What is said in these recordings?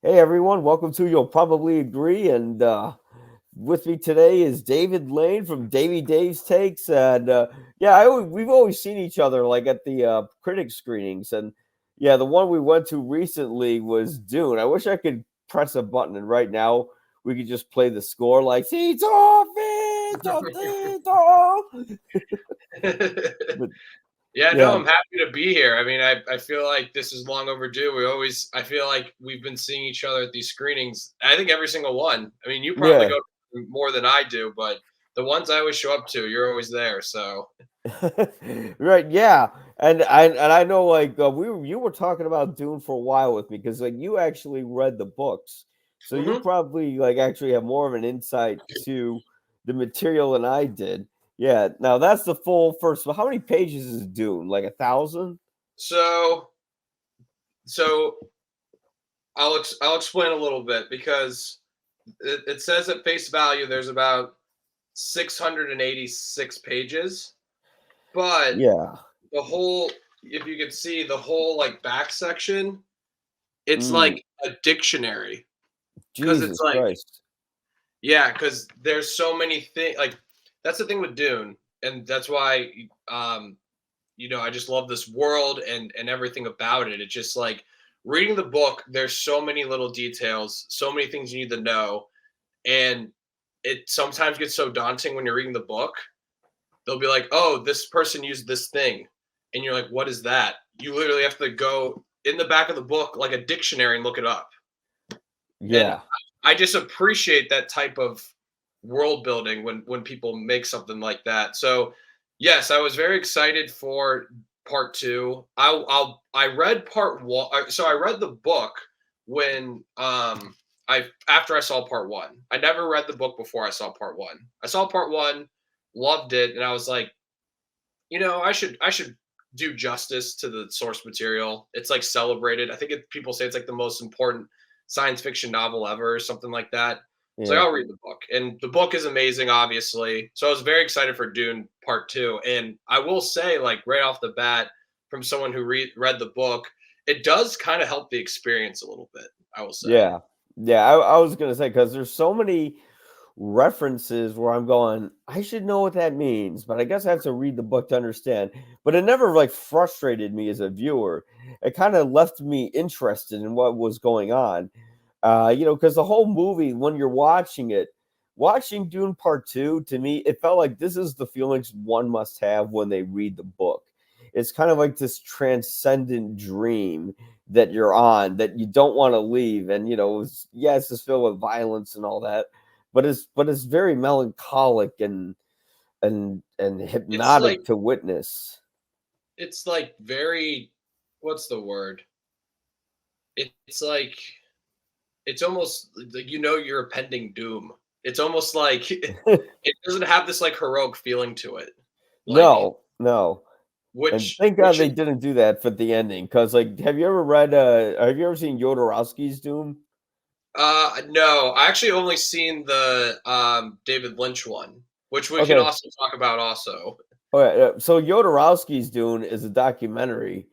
Hey everyone, welcome to You'll Probably Agree. And with me today is David Lane from Davey Dave's Takes. And we've always seen each other like at the critic screenings. And yeah, the one we went to recently was Dune. I wish I could press a button and right now we could just play the score like Tito, Vito, Tito. But Yeah, no, yeah, I'm happy to be here. I mean, I feel like this is long overdue. I feel like we've been seeing each other at these screenings. I think every single one. I mean, you probably yeah. go more than I do, but the ones I always show up to, you're always there. So, Right, yeah, and I know like you were talking about Dune for a while with me because like you actually read the books, so you hmm probably like actually have more of an insight to the material than I did. Yeah, now that's the full first. How many pages is Dune? Like 1,000? so, so I'll explain a little bit because it says at face value there's about 686 pages, but Yeah. the whole, if you could see the whole like back section, it's Mm, like a dictionary because it's Jesus like, Christ. yeah, because there's so many things. Like that's the thing with Dune, and that's why I just love this world and everything about it. It's just like reading the book. There's so many little details, so many things you need to know, and it sometimes gets so daunting when you're reading the book. They'll be like, "Oh, this person used this thing," and you're like, "What is that?" You literally have to go in the back of the book like a dictionary and look it up. And Yeah. I just appreciate that type of world building when people make something like that. So yes, I was very excited for part two. I read part one. So I read the book when I after I saw part one. I never read the book before I saw part one. I saw part one, loved it, and I was like, I should do justice to the source material. It's like celebrated. I think people say it's like the most important science fiction novel ever, or something like that. So like, Yeah. I'll read the book, and the book is amazing, obviously. So I was very excited for Dune Part Two, and I will say, like right off the bat, from someone who read the book, it does kind of help the experience a little bit. I will say. Yeah. Yeah. I was gonna say because there's so many references where I'm going, I should know what that means, but I guess I have to read the book to understand. But it never like frustrated me as a viewer. It kind of left me interested in what was going on. Because the whole movie, when you're watching it, watching Dune Part Two, to me, it felt like this is the feelings one must have when they read the book. It's kind of like this transcendent dream that you're on that you don't want to leave. And yes, it's filled with violence and all that, but it's very melancholic and It's like hypnotic to witness. it's like very, what's the word? It's like it's almost like your impending doom. It's almost like it doesn't have this like heroic feeling to it. Like No, no. And which thank God which they didn't do that for the ending. Because like, have you ever seen Jodorowsky's Doom? no, I actually only seen the David Lynch one, which we can Okay. also talk about also. Okay. So Jodorowsky's Dune is a documentary,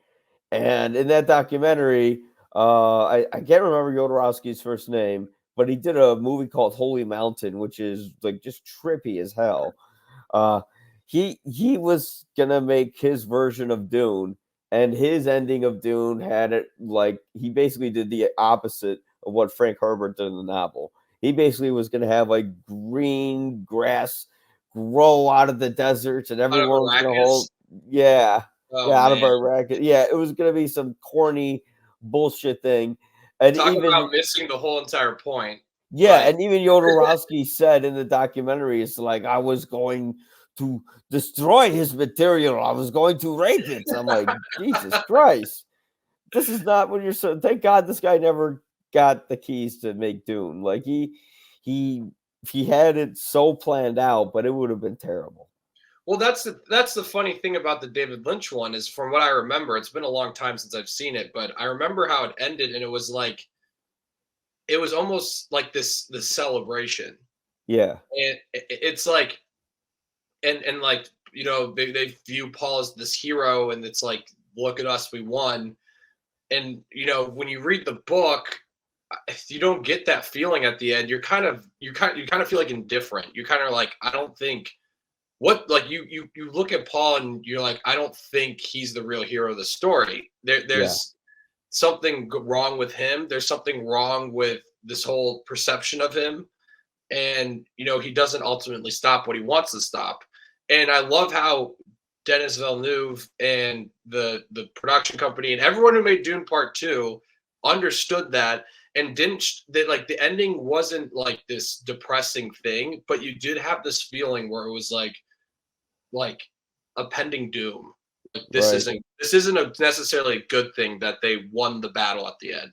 and in that documentary, I can't remember Jodorowsky's first name, but he did a movie called Holy Mountain, which is like just trippy as hell. Uh, he was gonna make his version of Dune, and his ending of Dune had it like he basically did the opposite of what Frank Herbert did in the novel. He basically was gonna have like green grass grow out of the deserts, and Out of everyone was gonna hold Arrakis. yeah, Oh yeah, out of man. Iraq. Yeah, it was gonna be some corny bullshit thing, and Talk even about missing the whole entire point. yeah, Like and even Jodorowsky said in the documentary, it's like, "I was going to destroy his material. I was going to rape it." I'm like, "Jesus Christ. This is not what you're so thank God this guy never got the keys to make Dune." Like he he had it so planned out, but it would have been terrible. well, that's the funny thing about the David Lynch one is from what I remember, it's been a long time since I've seen it, but I remember how it ended and it was like it was almost like this celebration. Yeah. And it's like and like, they view Paul as this hero and it's like, look at us, we won. And when you read the book, you don't get that feeling at the end. You kind of feel like indifferent. You kind of like, I don't think what like you look at Paul and you're like, I don't think he's the real hero of the story. Yeah, There's something wrong with him. There's something wrong with this whole perception of him, and he doesn't ultimately stop what he wants to stop. And I love how Denis Villeneuve and the production company and everyone who made Dune Part 2 understood that, and didn't that, like, the ending wasn't like this depressing thing, but you did have this feeling where it was like a pending doom. Like, this right. isn't this isn't a necessarily a good thing that they won the battle at the end.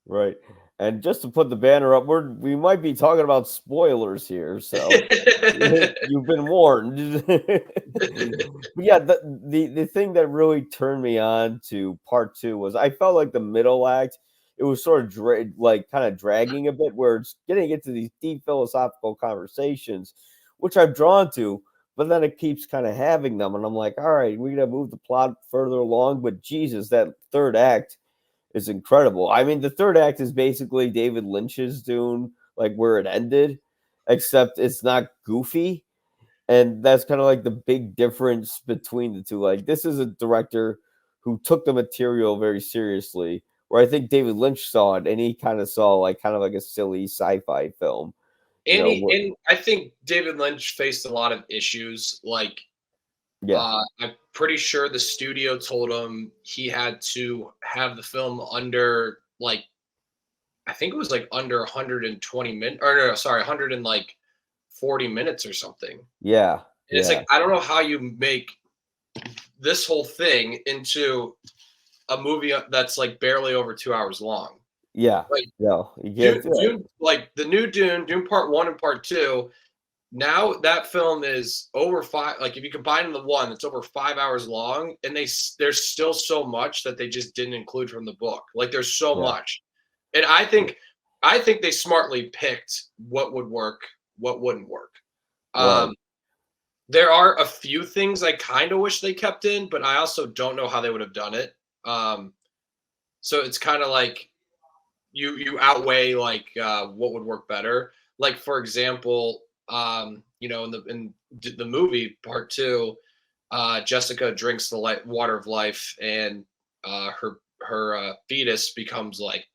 Right. And just to put the banner up, we might be talking about spoilers here, so you've been warned. But yeah, the thing that really turned me on to part two was I felt like the middle act, it was sort of like kind of dragging a bit, where it's getting into these deep philosophical conversations, which I'm drawn to, but then it keeps kind of having them, and I'm like, all right, we're gonna move the plot further along, but Jesus, that third act is incredible. I mean, the third act is basically David Lynch's Dune, like where it ended, except it's not goofy. And that's kind of like the big difference between the two. Like, this is a director who took the material very seriously, where I think David Lynch saw it and he kind of saw like kind of like a silly sci-fi film, you And know. and I think David Lynch faced a lot of issues. Like, Yeah, I'm pretty sure the studio told him he had to have the film under, like, I think it was like under 120 minutes, or no, sorry, 100 and like 40 minutes or something. And yeah, it's yeah, like, I don't know how you make this whole thing into a movie that's like barely over 2 hours long. yeah. Like, No, you can't do it. Like the new Dune Part One and Part Two. Now that film is over five. Like, if you combine the one, it's over 5 hours long, and there's still so much that they just didn't include from the book. Like, there's so Yeah, much, and I think they smartly picked what would work, what wouldn't work. right. Um, there are a few things I kind of wish they kept in, but I also don't know how they would have done it. Um, so it's kind of like you outweigh like what would work better. Like, for example, in the movie Part Two, Jessica drinks the water of life, and her fetus becomes like,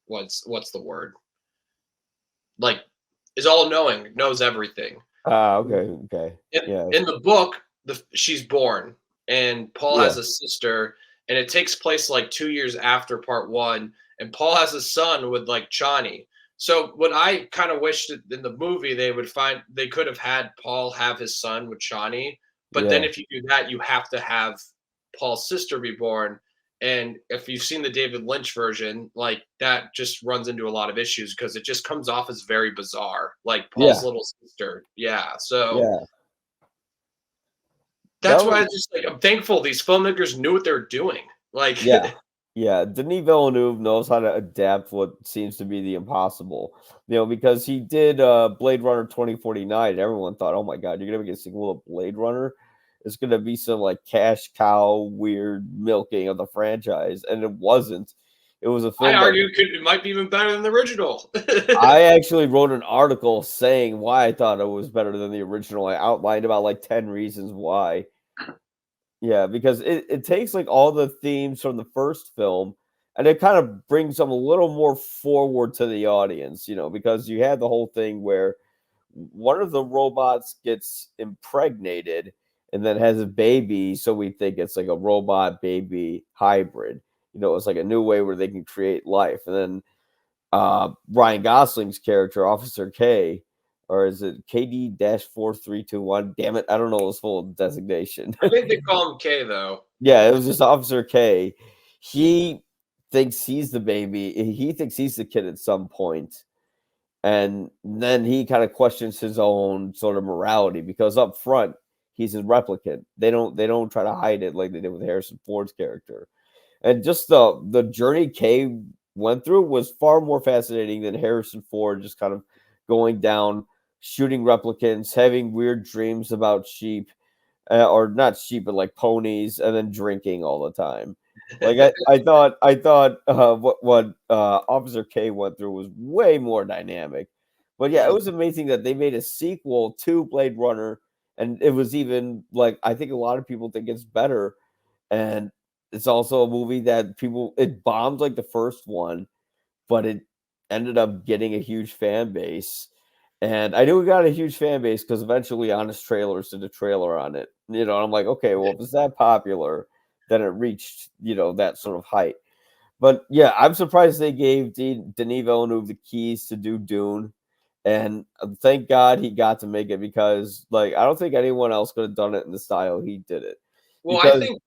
what's the word? Like, is all knowing, knows everything. Ah, okay, okay. in, Yeah, in the book, she's born, and Paul yeah, has a sister, and it takes place like 2 years after Part One, and Paul has a son with like Chani. So what I kind of wished in the movie they could have had Paul have his son with Chani, but then yeah, if you do that, you have to have Paul's sister be born. And if you've seen the David Lynch version, like, that just runs into a lot of issues because it just comes off as very bizarre, like Paul's yeah, little sister. Yeah, so yeah. That that's why was I just, like, I'm thankful these filmmakers knew what they were doing. Like, Yeah. Yeah, Denis Villeneuve knows how to adapt what seems to be the impossible, because he did, Blade Runner 2049, everyone thought, "Oh my god, you're gonna make a sequel of Blade Runner? It's gonna be some, like, cash cow, weird milking of the franchise," and it wasn't. It was a I film that argue it might be even better than the original. I actually wrote an article saying why I thought it was better than the original. I outlined about, like, 10 reasons why. Yeah, because it takes, like, all the themes from the first film, and it kind of brings them a little more forward to the audience, because you had the whole thing where one of the robots gets impregnated and then has a baby, so we think it's like a robot baby hybrid. It's like a new way where they can create life, and then Ryan Gosling's character, Officer K, or is it KD-4321? Damn it, I don't know his full designation. I think they call him K, though. Yeah, it was just Officer K. He thinks he's the baby. He thinks he's the kid at some point, and then he kind of questions his own sort of morality because up front he's a replicant. They don't try to hide it like they did with Harrison Ford's character. And just the journey Kay went through was far more fascinating than Harrison Ford just kind of going down, shooting replicants, having weird dreams about sheep, or not sheep, but like ponies, and then drinking all the time. Like I thought what Officer K went through was way more dynamic. But yeah, it Mm. was amazing that they made a sequel to Blade Runner, and it was even like I think a lot of people think it's better, and it's also a movie that people it bombed like the first one, but it ended up getting a huge fan base. And I knew we got a huge fan base because eventually Honest Trailers did a trailer on it. I'm like, okay, well, if it's that popular, then it reached, that sort of height. But yeah, I'm surprised they gave Denis Villeneuve the keys to do Dune. And thank God he got to make it because, like, I don't think anyone else could have done it in the style he did it. Well, I Because, think.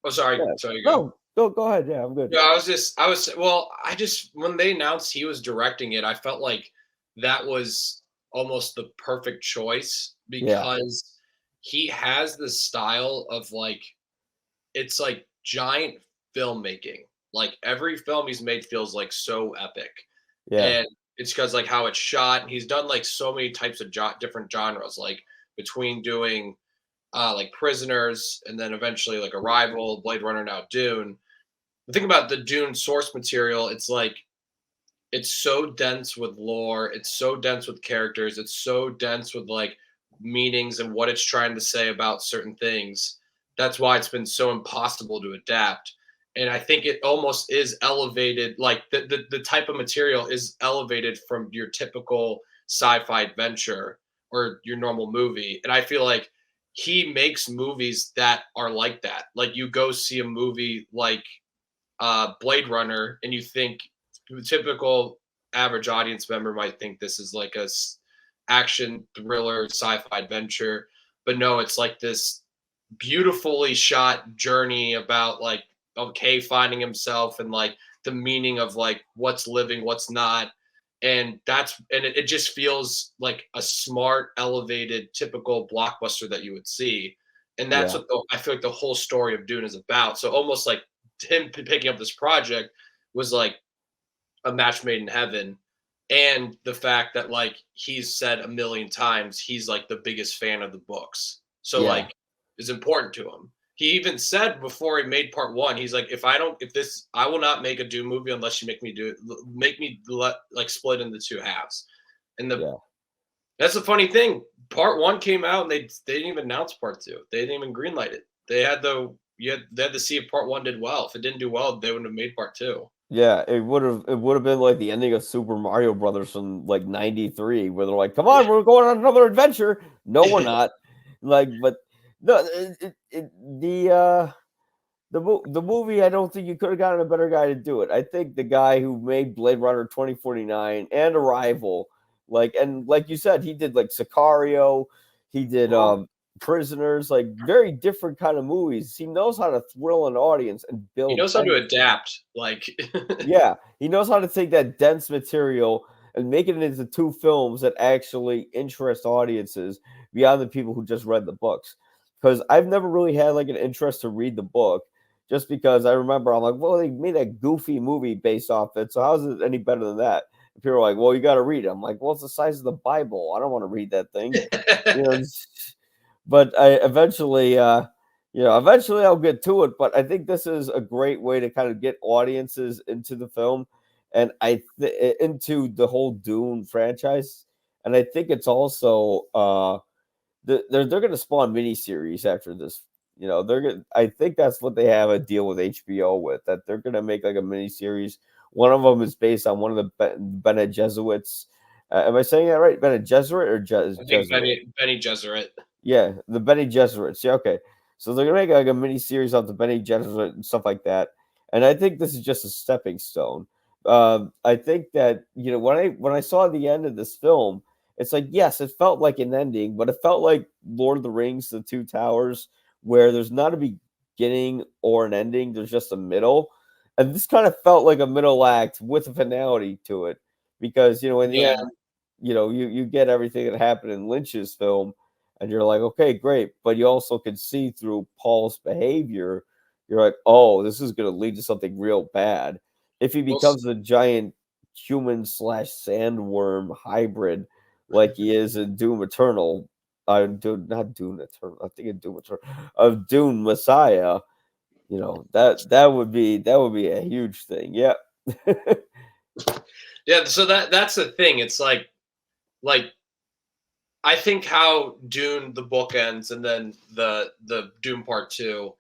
Oh, sorry. yeah, Sorry, you go. no, go ahead. Yeah, I'm good. Yeah, well, I just when they announced he was directing it, I felt like that was almost the perfect choice Yeah, because he has this style of like it's like giant filmmaking. Like every film he's made feels like so epic. yeah, And it's because like how it's shot. He's done like so many types of different genres, like between doing like Prisoners and then eventually like Arrival, Blade Runner, now Dune. The thing about the Dune source material, it's like it's so dense with lore, it's so dense with characters, it's so dense with like meanings and what it's trying to say about certain things. That's why it's been so impossible to adapt. And I think it almost is elevated, like the type of material is elevated from your typical sci-fi adventure or your normal movie. And I feel like he makes movies that are like that. Like you go see a movie like Blade Runner, and you think the typical average audience member might think this is like a action thriller sci-fi adventure, but no, it's like this beautifully shot journey about like okay finding himself and like the meaning of like what's living, what's not. And it just feels like a smart, elevated, typical blockbuster that you would see. And that's yeah, what I feel like the whole story of Dune is about. So almost like him picking up this project was like a match made in heaven. And the fact that like he's said a million times he's like the biggest fan of the books. So yeah, like it's important to him. He even said before he made part one, he's like, if I will not make a Doom movie unless you make me do it, like split into two halves. And yeah. that's the funny thing. Part one came out and they didn't even announce part two. They didn't even greenlight it. They had to see if part one did well. If it didn't do well, they wouldn't have made part two. Yeah, it would have been like the ending of Super Mario Brothers from like '93, where they're like, "Come on, we're going on another adventure." No, we're not. Like, but no, the movie. I don't think you could have gotten a better guy to do it. I think the guy who made Blade Runner 2049 and Arrival, and like you said, he did like Sicario, he did Uh-huh. Prisoners, like very different kind of movies. He knows how to thrill an audience and He build knows how to tension. adapt. Like Yeah, he knows how to take that dense material and make it into two films that actually interest audiences beyond the people who just read the books. Because I've never really had like an interest to read the book, just because I remember I'm like, well, they made a goofy movie based off it, so how is it any better than that? And people are like, well, you got to read it. I'm like, well, it's the size of the Bible. I don't want to read that thing. You know, but I eventually I'll get to it. But I think this is a great way to kind of get audiences into the film and into the whole Dune franchise. And I think it's also they're going to spawn miniseries after this. They're going. I think that's what they have a deal with HBO with, that they're going to make like a miniseries. One of them is based on one of the Bene Jesuits. Am I saying that right? Bene Gesserit or I think Jesuit? Benny Gesserit. Yeah, the Benny Gesserits. Yeah, okay. So they're gonna make like a mini series of the Benny Gesserit and stuff like that. And I think this is just a stepping stone. I think that when I saw the end of this film, it's like yes, it felt like an ending, but it felt like Lord of the Rings, The Two Towers, where there's not a beginning or an ending. There's just a middle, and this kind of felt like a middle act with a finality to it, because in the end, Yeah. you get everything that happened in Lynch's film, and you're like, okay, great. But you also can see through Paul's behavior, you're like, oh, this is going to lead to something real bad. If he Well, becomes a giant human slash sandworm hybrid like he is in Doom Eternal, not Doom Eternal, I think in Doom Eternal, of Dune Messiah, That would be a huge thing. Yep. Yeah, so that's the thing. It's like I think how Dune the book ends, and then the Dune Part Two.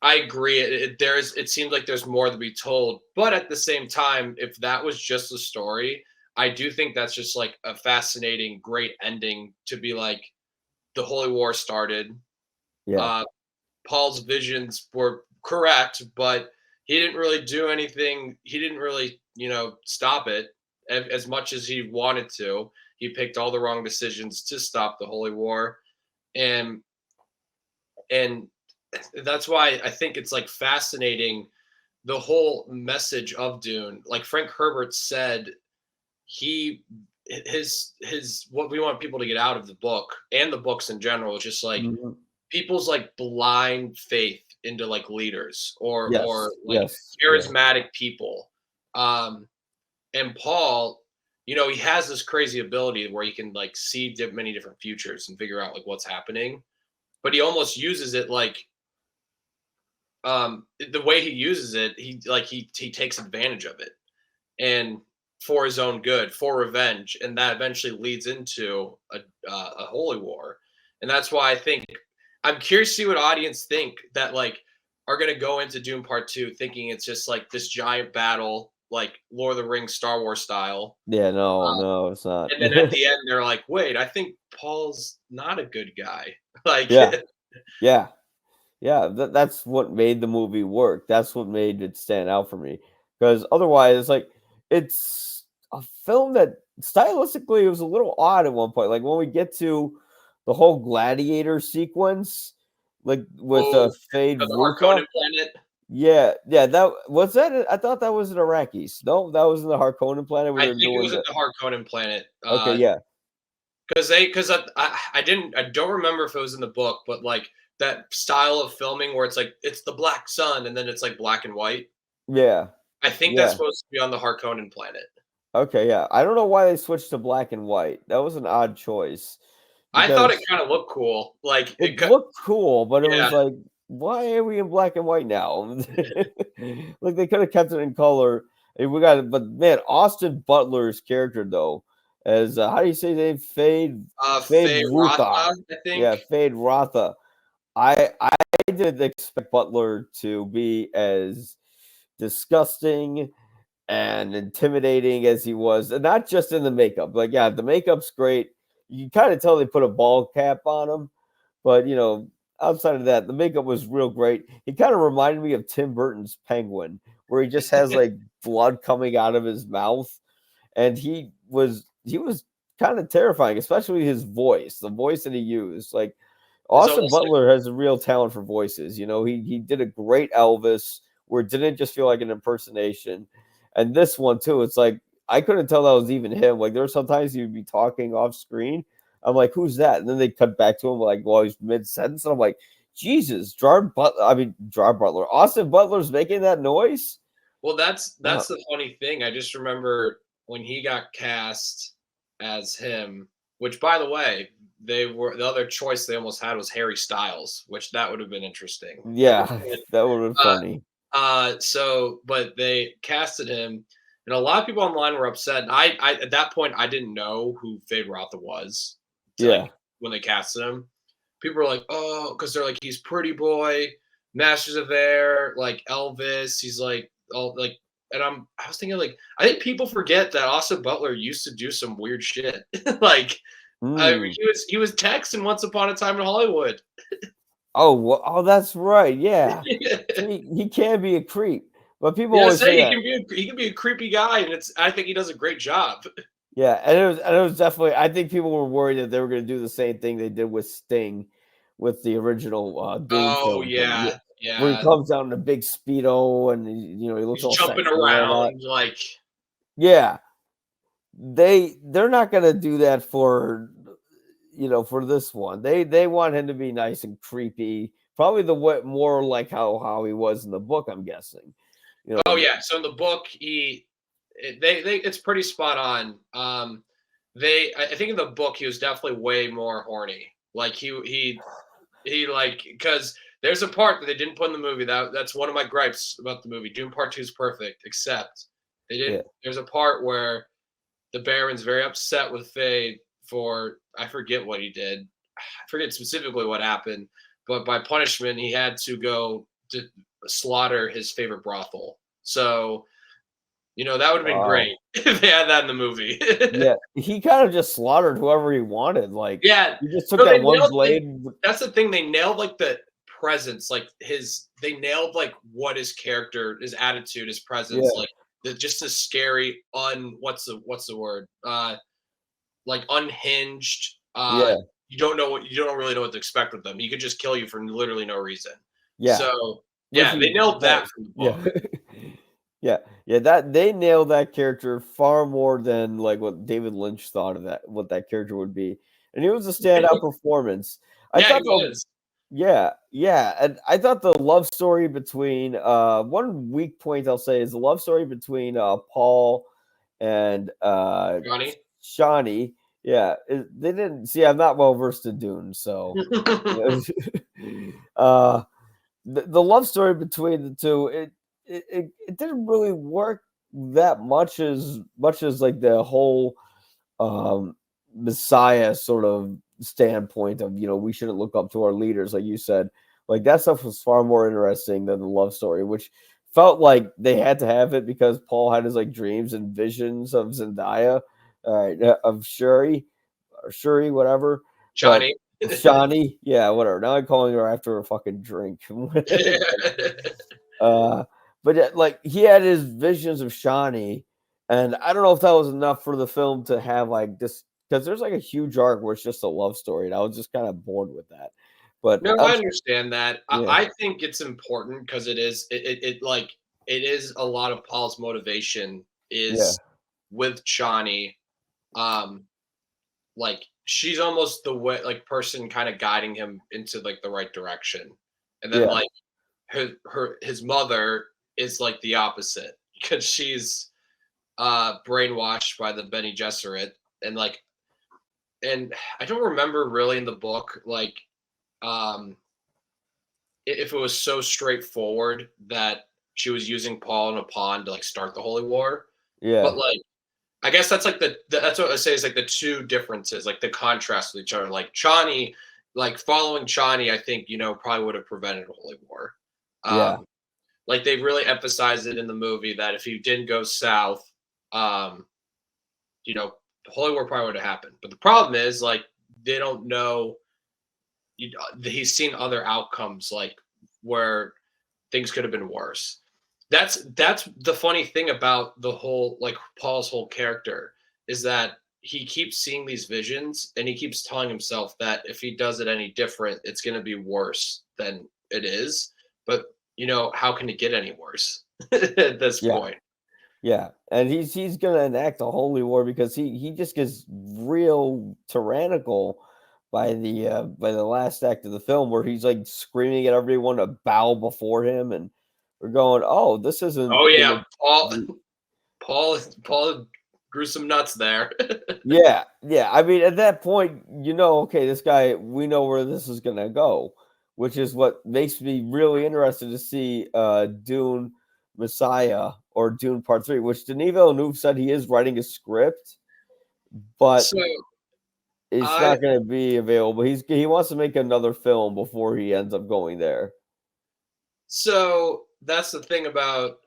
I agree. It seems like there's more to be told, but at the same time, if that was just a story, I do think that's just like a fascinating, great ending to be like the Holy War started. Yeah. Uh, Paul's visions were correct, but he didn't really do anything. He didn't really, stop it as much as he wanted to. He picked all the wrong decisions to stop the Holy War, and and that's why I think it's like fascinating the whole message of Dune. Like Frank Herbert said, he his what we want people to get out of the book and the books in general is just like Mhm. people's like blind faith into like leaders or Yes. like Yes. Yeah. charismatic people. Um, and Paul, he has this crazy ability where he can like see many different futures and figure out like what's happening. But he almost uses it like the way he uses it, he takes advantage of it and for his own good, for revenge, and that eventually leads into a holy war. And that's why I think I'm curious to see what audience think that like are going to go into Doom Part Two thinking it's just like this giant battle, like Lord of the Rings, Star Wars style. Yeah. No. Uh, No. It's not. and then at the end, they're like, "Wait, I think Paul's not a good guy." Like, Yeah. Yeah. Yeah, that's what made the movie work. That's what made it stand out for me. Because otherwise, it's like it's a film that stylistically it was a little odd at one point. Like when we get to the whole gladiator sequence, like with oh, Fade the Ruka. Harkonnen planet. Yeah, yeah, that was that. I thought that was in Iraqis. No, that was in the Harkonnen planet where I they're think it doing was at the. the Harkonnen planet. Okay, yeah, Because I don't remember if it was in the book, but like that style of filming where it's like it's the black sun and then it's like black and white. yeah, I think that's yeah. supposed to be on the Harkonnen planet. Okay, yeah. I don't know why they switched to black and white. That was an odd choice I thought it because kind of looked cool. Like it looked cool, but it yeah, was like, why are we in black and white now? Like they could have kept it in color. And we got it, but man, Austin Butler's character though, as how do you say his name? Fade Faye Rutha. Rotha, I Yeah, think. Fade Rotha. I didn't expect Butler to be as disgusting and intimidating as he was, and not just in the makeup. Like, yeah, the makeup's great. You can kind of tell they put a ball cap on him, but outside of that, the makeup was real great. He kind of reminded me of Tim Burton's Penguin, where he just has like blood coming out of his mouth, and he was kind of terrifying, especially his voice, the voice that he used. Like It's Austin almost like Butler has a real talent for voices. He did a great Elvis where it didn't just feel like an impersonation. And this one too, it's like I couldn't tell that was even him. Like there were sometimes he'd be talking off screen. I'm like, who's that? And then they cut back to him like while he's mid sentence. And I'm like, Jesus, Gerard Butler. Austin Butler's making that noise. well, that's Wow. the funny thing. I just remember when he got cast as him, which by the way, the other choice they almost had was Harry Styles, which that would have been interesting. Yeah, that would have been Uh, funny. but they casted him, and a lot of people online were upset. I at that point I didn't know who Fade Rotha was, to like Yeah. when they casted him. People were like, oh, because they're like he's Pretty Boy, Masters of Air, like Elvis. He's like all like, and I was thinking like I think people forget that Austin Butler used to do some weird shit. Like Mm. he was Tex in Once Upon a Time in Hollywood. Oh, that's right. Yeah. See, he can be a creep, but people Yeah, always say say that. he can be a creepy guy, and I think he does a great job. Yeah, and it was definitely. I think people were worried that they were going to do the same thing they did with Sting, with the original Dune Oh films, yeah, where he yeah. comes out in a big speedo and he looks He's all jumping sexy and all that. around like Yeah, they're not going to do that for this one. They want him to be nice and creepy, probably the way more like how he was in the book. I'm guessing. You oh know, yeah. So in the book, they it's pretty spot on. I think in the book he was definitely way more horny. Like he like because There's a part that they didn't put in the movie. That's one of my gripes about the movie. Dune Part 2 is perfect, except they Yeah. didn't. There's a part where the Baron's very upset with Faye for I forget what he did. I forget specifically what happened, but by punishment, he had to go to slaughter his favorite brothel. So, that would have been Wow. great if they had that in the movie. Yeah, he kind of just slaughtered whoever he wanted. Like Yeah. he just took No, that one blade. that's the thing. They nailed like the presence, like they nailed like what his character, his attitude, his presence, Yeah, like just a scary, what's the word? Like unhinged. yeah, You don't really know what to expect with them. He could just kill you for literally no reason. yeah. So Which yeah, they he nailed that does. from the Yeah, book. yeah, yeah. That they nailed that character far more than like what David Lynch thought of that, what that character would be, and it was a standout performance. I Yeah, he thought the was. Yeah, yeah, and I thought the love story between one weak point I'll say is the love story between Paul and Johnny. Shawnee. Yeah, they didn't see. I'm not well versed in Dune, so uh, the love story between the two it didn't really work that much as like the whole Messiah sort of standpoint of we shouldn't look up to our leaders, like you said. Like that stuff was far more interesting than the love story, which felt like they had to have it because Paul had his like dreams and visions of Zendaya, of Shuri, whatever. But Johnny. Shawnee, yeah, whatever. Now I'm calling her after a fucking drink. Uh, but yeah, like he had his visions of Shawnee, and I don't know if that was enough for the film to have like this because there's like a huge arc where it's just a love story, and I was just kind of bored with that. But No, I understand that. yeah, I think it's important because it is a lot of Paul's motivation yeah, is with Shawnee. Um, like she's almost the way like person kind of guiding him into like the right direction. And then yeah, like his mother is like the opposite because she's brainwashed by the Benny Gesserit and and I don't remember really in the book like um if it was so straightforward that she was using Paul in a pawn to like start the Holy War. But yeah, like I guess that's like that's what I say is like the two differences, like the contrast with each other. Like Chani, like following Chani, I think probably would have prevented a Holy War. yeah, Um, like they really emphasized it in the movie that if he didn't go south, um, the Holy War probably would have happened. But the problem is like they don't know. He's seen other outcomes like where things could have been worse. That's the funny thing about the whole like Paul's whole character is that he keeps seeing these visions and he keeps telling himself that if he does it any different, it's going to be worse than it is. But how can it get any worse at this yeah, point? yeah. And he's gonna enact a holy war because he just gets real tyrannical by the last act of the film where he's like screaming at everyone to bow before him, and we're going, oh, this isn't Oh gonna yeah, be. Paul grew some nuts there. Yeah, yeah. I mean, at that point, okay, this guy, we know where this is gonna go, which is what makes me really interested to see Dune Messiah or Dune Part 3, which Denis Villeneuve said he is writing a script, but So it's I not gonna be available. He wants to make another film before he ends up going there. so that's the thing about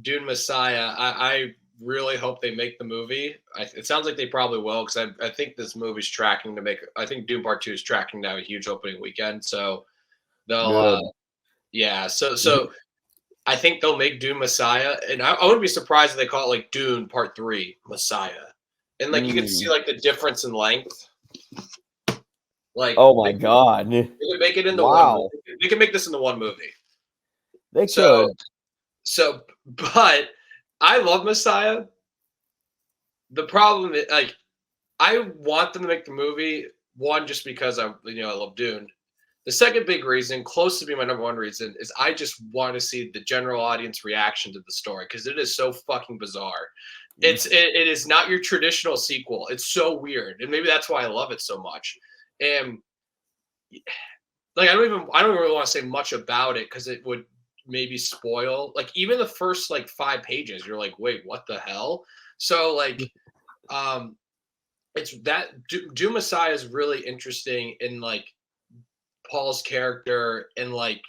Dune Messiah. I really hope they make the movie. It sounds like they probably will because I think this movie's tracking to make. I think Dune Part 2 is tracking now a huge opening weekend. So they'll, Good. yeah. So I think they'll make Dune Messiah, and I wouldn't be surprised if they call it like Dune Part 3 Messiah, and like you get to see Mm. like the difference in length. Like Oh my god. they could make it into one movie. Wow. They can make this into one movie. They So could. but I love Messiah. The problem is like I want them to make the movie one just because I love Dune. The second big reason, close to being my number one reason, is I just want to see the general audience reaction to the story because it is so fucking bizarre. It is not your traditional sequel. It's so weird, and maybe that's why I love it so much. And like I don't really want to say much about it because it would maybe spoil. Like even the first like 5 pages, you're like, wait, what the hell? So like um it's that Dune Messiah is really interesting in like Paul's character and like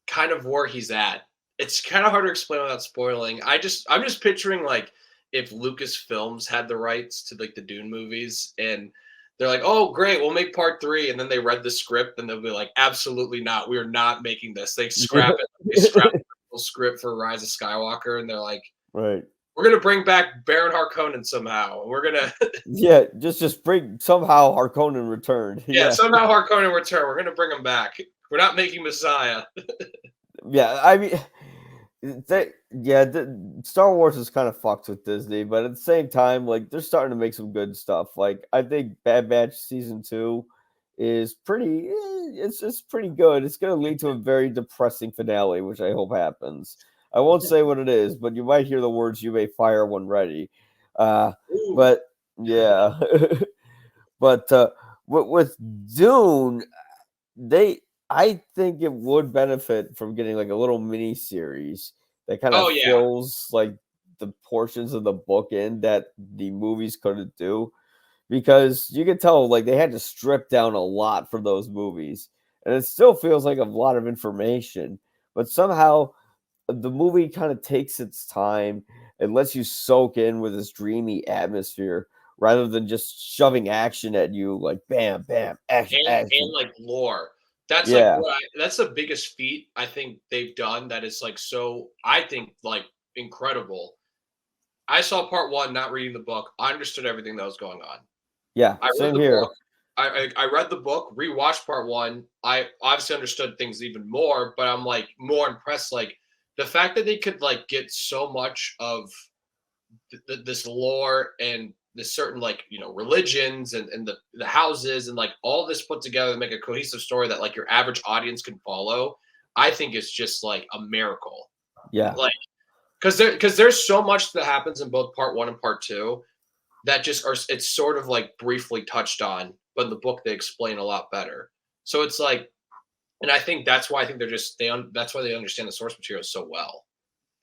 kind of where he's at. It's kind of hard to explain without spoiling. I'm just picturing like if Lucasfilms had the rights to like the Dune movies and they're like, "Oh, great, we'll make part 3." And then they read the script and they'll be like, "Absolutely not. We are not making this." They scrap it. They scrap the whole script for Rise of Skywalker and they're like, Right. "We're going to bring back Baron Harkonnen somehow. We're going to Yeah, just bring somehow Harkonnen returned. yeah, Yeah. somehow Harkonnen return. We're going to bring him back. We're not making Messiah." Yeah, I mean, Star Wars is kind of fucked with Disney, but at the same time, like they're starting to make some good stuff. Like I think Bad Batch season 2 is pretty. It's just pretty good. It's going to lead to a very depressing finale, which I hope happens. I won't say what it is, but you might hear the words "You may fire when ready." Uh, Ooh. but yeah, but with Dune, they I think it would benefit from getting like a little mini series that kind of Oh yeah. fills like the portions of the book in that the movies couldn't do because you can tell like they had to strip down a lot for those movies and it still feels like a lot of information but somehow the movie kind of takes its time and lets you soak in with this dreamy atmosphere rather than just shoving action at you like bam bam action And action. like lore. That's like Yeah. what that's the biggest feat I think they've done that is like so I think like incredible. I saw part 1 not reading the book. I understood everything that was going on. Yeah, I read same the book. here. I read the book, rewatched part 1. I obviously understood things even more, but I'm like more impressed like the fact that they could like get so much of this lore and the certain like religions and the houses and like all this put together to make a cohesive story that like your average audience can follow. I think it's just like a miracle. Yeah. Like because there's so much that happens in both part 1 and part 2 that just are it's sort of like briefly touched on, but in the book they explain a lot better. So it's like, and I think that's why I think they're just that's why they understand the source material so well.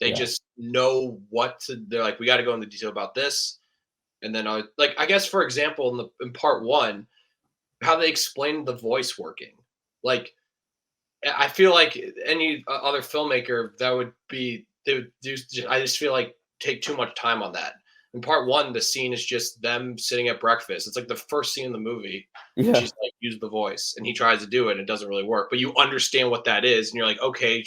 They Yeah. just know what to. They're like, we got to go into detail about this, and then like I guess for example in part 1, how they explained the voice working. Like I feel like any other filmmaker that would be they would do. I just feel like take too much time on that. In part 1, the scene is just them sitting at breakfast. It's like the first scene in the movie, and Yeah. she's like, use the voice, and he tries to do it, and it doesn't really work. But you understand what that is, and you're like, okay,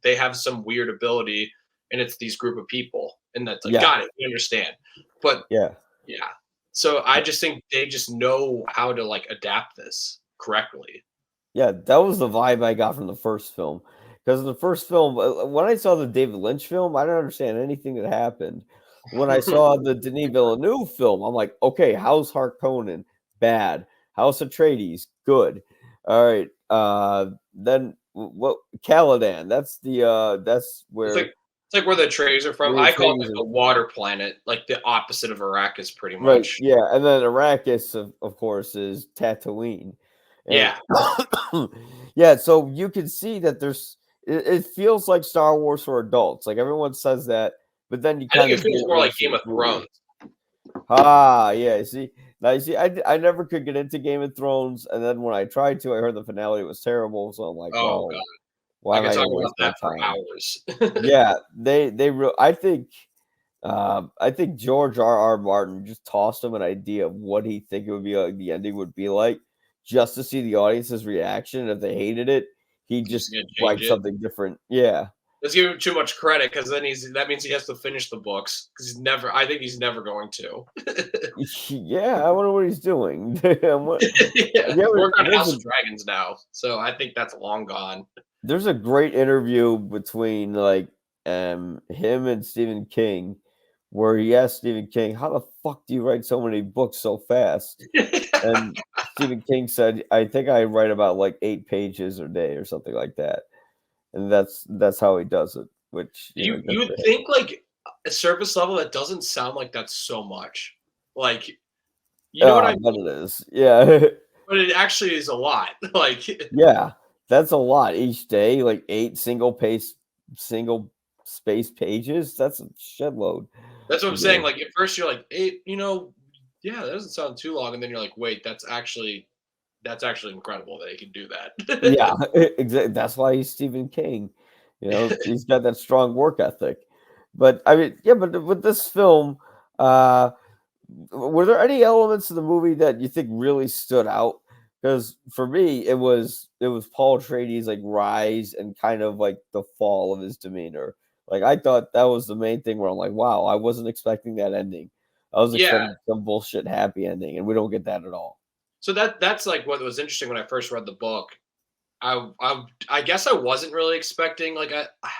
they have some weird ability, and it's these group of people, and that's like, Yeah. got it, we understand. But Yeah. yeah, so I just think they just know how to like adapt this correctly. Yeah, that was the vibe I got from the first film. Because in the first film, when I saw the David Lynch film, I didn't understand anything that happened. When I saw the Denis Villeneuve film, I'm like, okay, how's Harkonnen? Bad. How's Atreides? Good. All right. Then what? Caladan. That's It's where like where the trays are from. the I call it Atreides like is. the water planet, like the opposite of Arrakis, pretty Right, much. yeah, and then Arrakis, of course, is Tatooine, and Yeah, yeah, so you can see that it feels like Star Wars for adults, like, everyone says that, but then you I think kinda it get feels it more when you like see Game the of movie. Thrones. Ah, yeah, see? Now you see, I never could get into Game of Thrones, and then when I tried to, I heard the finale was terrible, so I'm like, Oh god, "Well, why I am could I talk gonna about waste my that for time?" hours. Yeah, they real I think George R. Martin just tossed him an idea of what he think it would be like the ending would be like, just to see the audience's reaction. And if they hated it, he'd Just just gonna change write it. something different. Yeah. Let's give him too much credit because then that means he has to finish the books because I think he's never going to. Yeah, I wonder what he's doing. What Yeah, yeah, he's working on there's House a of Dragons now, so I think that's long gone. there's a great interview between like him and Stephen King where he asked Stephen King, "How the fuck do you write so many books so fast?" And Stephen King said, "I think I write about like 8 pages a day or something like that." And that's how he does it, which, good You for would him. think like a surface level that doesn't sound like that's so much. Like, you know what I But it is. Yeah. but it actually is a lot. Like, Yeah, that's a lot each day, like 8 single space pages. That's a shitload. that's what I'm You saying. know? Like at first you're like, hey, yeah, that doesn't sound too long, and then you're like, wait, that's actually incredible that he can do Yeah, that. exactly. That's why he's Stephen King. You know, he's got that strong work ethic. But I mean, yeah, but with this film, uh, were there any elements of the movie that you think really stood out? Because for me, it was Paul Atreides' like rise and kind of like the fall of his demeanor. Like I thought that was the main thing where I'm like, wow, I wasn't expecting that ending. I was Yeah. expecting some bullshit happy ending, and we don't get that at all. So that's like what was interesting when I first read the book. I guess I wasn't really expecting like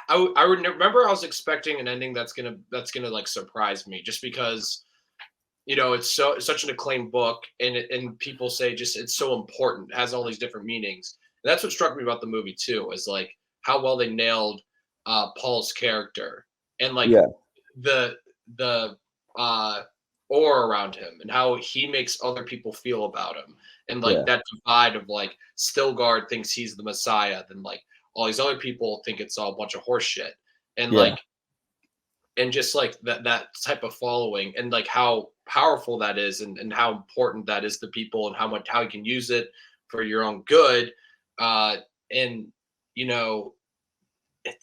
I would remember I was expecting an ending that's gonna like surprise me just because it's such an acclaimed book and people say just it's so important, it has all these different meanings. And that's what struck me about the movie too, is like how well they nailed Paul's character and like Yeah, the the uh aura around him and how he makes other people feel about him, and like yeah, that divide of like Stilgard thinks he's the Messiah, then like all these other people think it's all a bunch of horse shit, and yeah, like and just like that type of following and like how powerful that is, and how important that is to people and how you can use it for your own good, uh and you know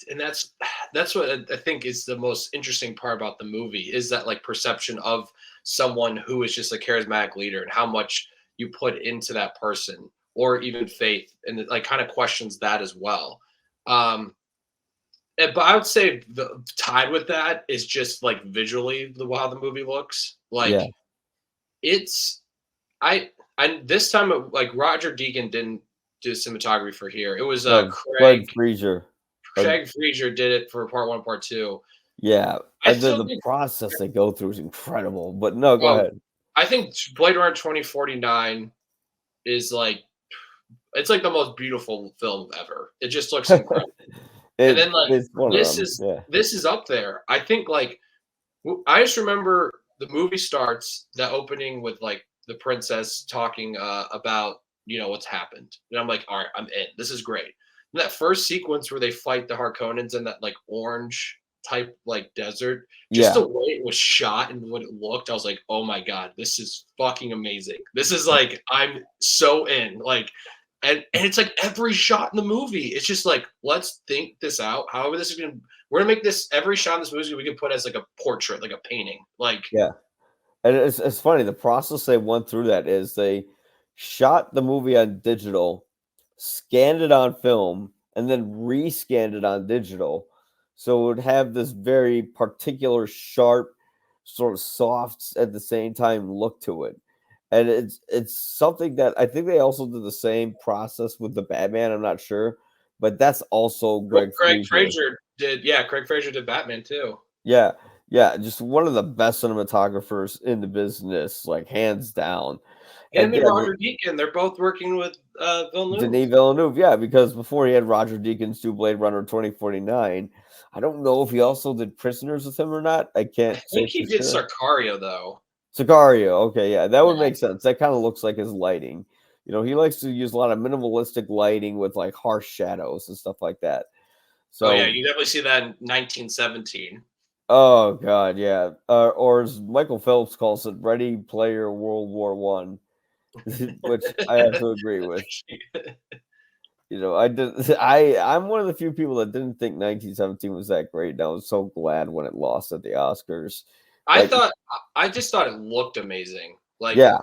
and that's what I think is the most interesting part about the movie, is that like perception of someone who is just a charismatic leader and how much you put into that person, or even faith, and it like kind of questions that as well. um but I would say the tied with that is just like visually how the movie looks. yeah. Like it's I this time like Roger Deakins didn't do cinematography for here. It was Greg Fraser. Uh, Craig Fraser did it for part one, part two. yeah, I the still think process they go through is incredible. But no, go oh ahead. I think Blade Runner 2049 is like it's like the most beautiful film ever. It just looks incredible. And then like It's one of them. Yeah, this is up there. I think like I just remember the movie starts, the opening with like the princess talking about what's happened, and I'm like, all right, I'm in. This is great. And that first sequence where they fight the Harkonnens in that like orange type like desert, just yeah, the way it was shot and what it looked, I was like, oh my god, this is fucking amazing. This is like I'm so in. Like and it's like every shot in the movie, it's just like let's think this out. However, this is gonna we're gonna make this every shot in this movie we can put as like a portrait, like a painting. Like yeah. And it's funny, the process they went through that is they shot the movie on digital, scanned it on film, and then rescanned it on digital. So it would have this very particular, sharp, sort of soft at the same time look to it. And it's something that I think they also did the same process with the Batman. I'm not sure, but that's also Greg Fraser. Craig Fraser did Batman too. Yeah, yeah, just one of the best cinematographers in the business, like hands down. Him And and yeah, Roger Deakins, they're both working with Villeneuve. Denis Villeneuve, yeah, because before he had Roger Deakins do Blade Runner 2049, I don't know if he also did Prisoners with him or not. I I can't say think for he did sure. Sicario though. Sicario, okay, yeah, that would Yeah. make sense. That kind of looks like his lighting. He likes to use a lot of minimalistic lighting with like harsh shadows and stuff like that. Oh yeah, So, you definitely see that in 1917. oh god, yeah, or as Michael Phelps calls it, Ready Player World War One, which I have to agree with. I did. I'm one of the few people that didn't think 1917 was that great, and I was so glad when it lost at the Oscars. I Like, thought I just thought it looked amazing. yeah,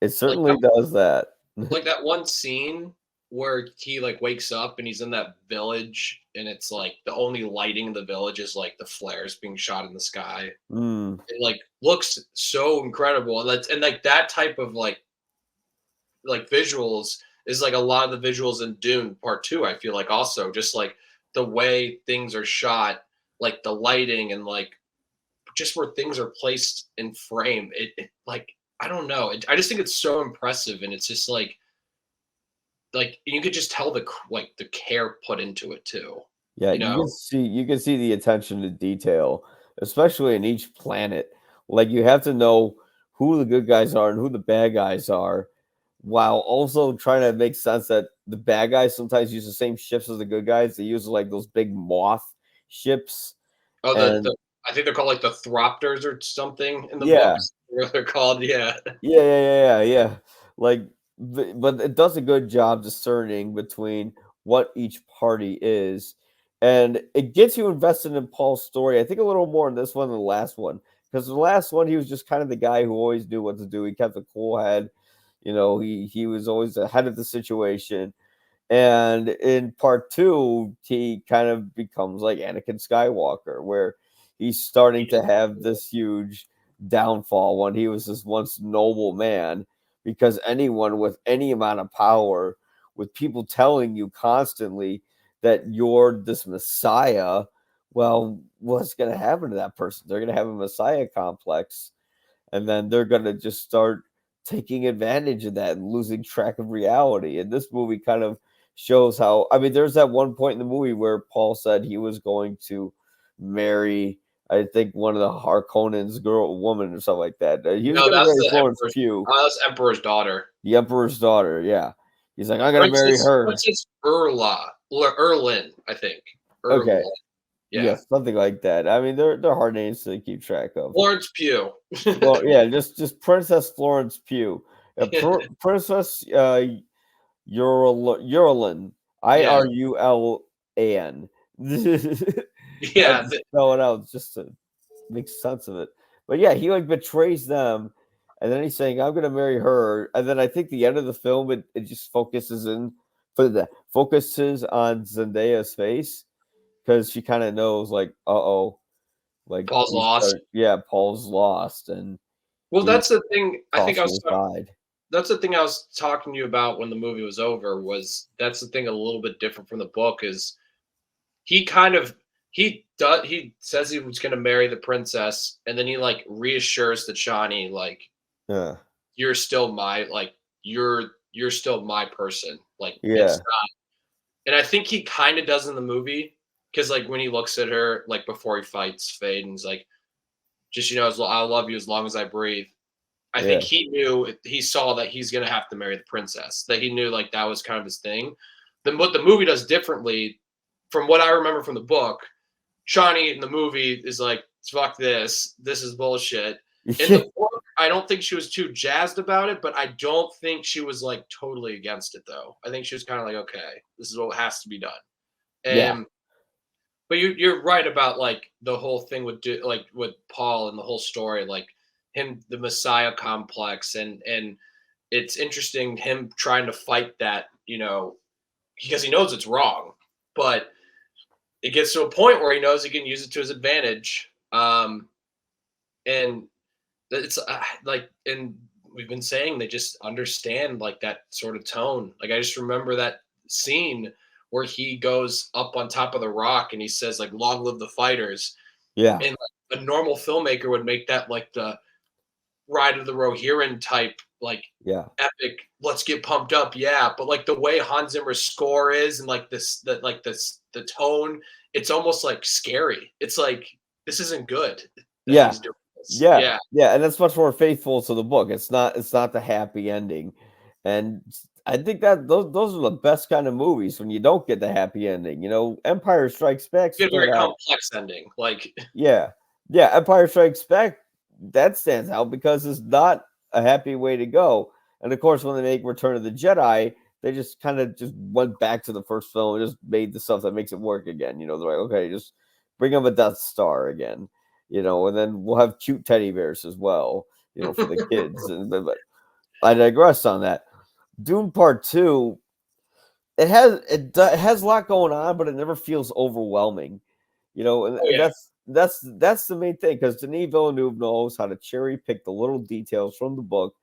it Like certainly does that. that one scene where he like wakes up and he's in that village and it's like the only lighting in the village is like the flares being shot in the sky. Mm, It like looks so incredible. And like that type of like visuals is like a lot of the visuals in Dune Part Two. I feel like also just like the way things are shot, like the lighting and like just where things are placed in frame. It like I don't know. I just think it's so impressive, and it's just like you could just tell the care put into it too. yeah, You know, you can see the attention to detail, especially in each planet. Like, you have to know who the good guys are and who the bad guys are, while also trying to make sense that the bad guys sometimes use the same ships as the good guys. They use like those big moth ships, Oh, and I think they're called like the Thropters or something in the yeah, books. What they're called, yeah. yeah. Like, but it does a good job discerning between what each party is, and it gets you invested in Paul's story. I think a little more in this one than the last one, because the last one he was just kind of the guy who always knew what to do. He kept a cool head, he was always ahead of the situation. And in part two, he kind of becomes like Anakin Skywalker, where he's starting to have this huge downfall when he was this once noble man. Because anyone with any amount of power, with people telling you constantly that you're this messiah, well, what's going to happen to that person? They're going to have a messiah complex, and then they're going to just start taking advantage of that and losing track of reality. And this movie kind of shows how, I mean, there's that one point in the movie where Paul said he was going to marry, I think, one of the Harkonnens woman or something like that. He was No, going to that's marry the Florence Emperor's. Pugh, That's Emperor's daughter. the Emperor's daughter. Yeah. He's like, I'm going to marry Princess her. Princess Erlin, I think. Okay. Erlin. Yeah. Yes, something like that. I mean, they're hard names to keep track of. Florence Pugh. Well, yeah, just Princess Florence Pugh. Princess Urlan. Yeah. Irullan. I had Yeah. to spell it out just to make sense of it. But yeah, he like betrays them, and then he's saying, "I'm gonna marry her." And then I think the end of the film, it just focuses on Zendaya's face, because she kind of knows, like, uh-oh, like Paul's lost. Paul's lost, and Well, he's that's the thing. tossing aside. That's the thing I was talking to you about when the movie was over. Was that's the thing a little bit different from the book is he kind of he says he was going to marry the princess, and then he like reassures the Chani like Yeah, you're still my like you're still my person. Like it's yeah, not. And I think he kind of does in the movie because like when he looks at her like before he fights Fade and he's like just I'll love you as long as I breathe. I yeah, think he saw that he's gonna have to marry the princess. That he knew like that was kind of his thing. Then what the movie does differently, from what I remember from the book, Shawnee in the movie is like, fuck this. This is bullshit. In the book, I don't think she was too jazzed about it, but I don't think she was like totally against it though. I think she was kind of like, okay, this is what has to be done. yeah, And but you're right about like the whole thing like with Paul and the whole story, like him, the Messiah complex, and it's interesting him trying to fight that, because he knows it's wrong, but it gets to a point where he knows he can use it to his advantage. And it's like, and we've been saying they just understand like that sort of tone. Like I just remember that scene where he goes up on top of the rock and he says like "Long live the fighters," yeah, and like, a normal filmmaker would make that like the Ride of the Rohirrim type like yeah, epic. Let's get pumped up, yeah. But like the way Hans Zimmer's score is and like the tone, it's almost like scary. It's like this isn't good that yeah, he's doing this. yeah, Yeah. yeah, and it's much more faithful to the book. It's not the happy ending, and I think that those are the best kind of movies when you don't get the happy ending. Empire Strikes Back Get a stood very out. complex ending. Like Yeah, yeah, Empire Strikes Back, that stands out because it's not a happy way to go. And of course, when they make Return of the Jedi, they just kind of just went back to the first film and just made the stuff that makes it work again. They're like, okay, just bring them a Death Star again, and then we'll have cute teddy bears as well, for the kids. But I digress on that. Dune Part Two, it has a lot going on, but it never feels overwhelming. oh And yeah. that's the main thing, because Denis Villeneuve knows how to cherry pick the little details from the book,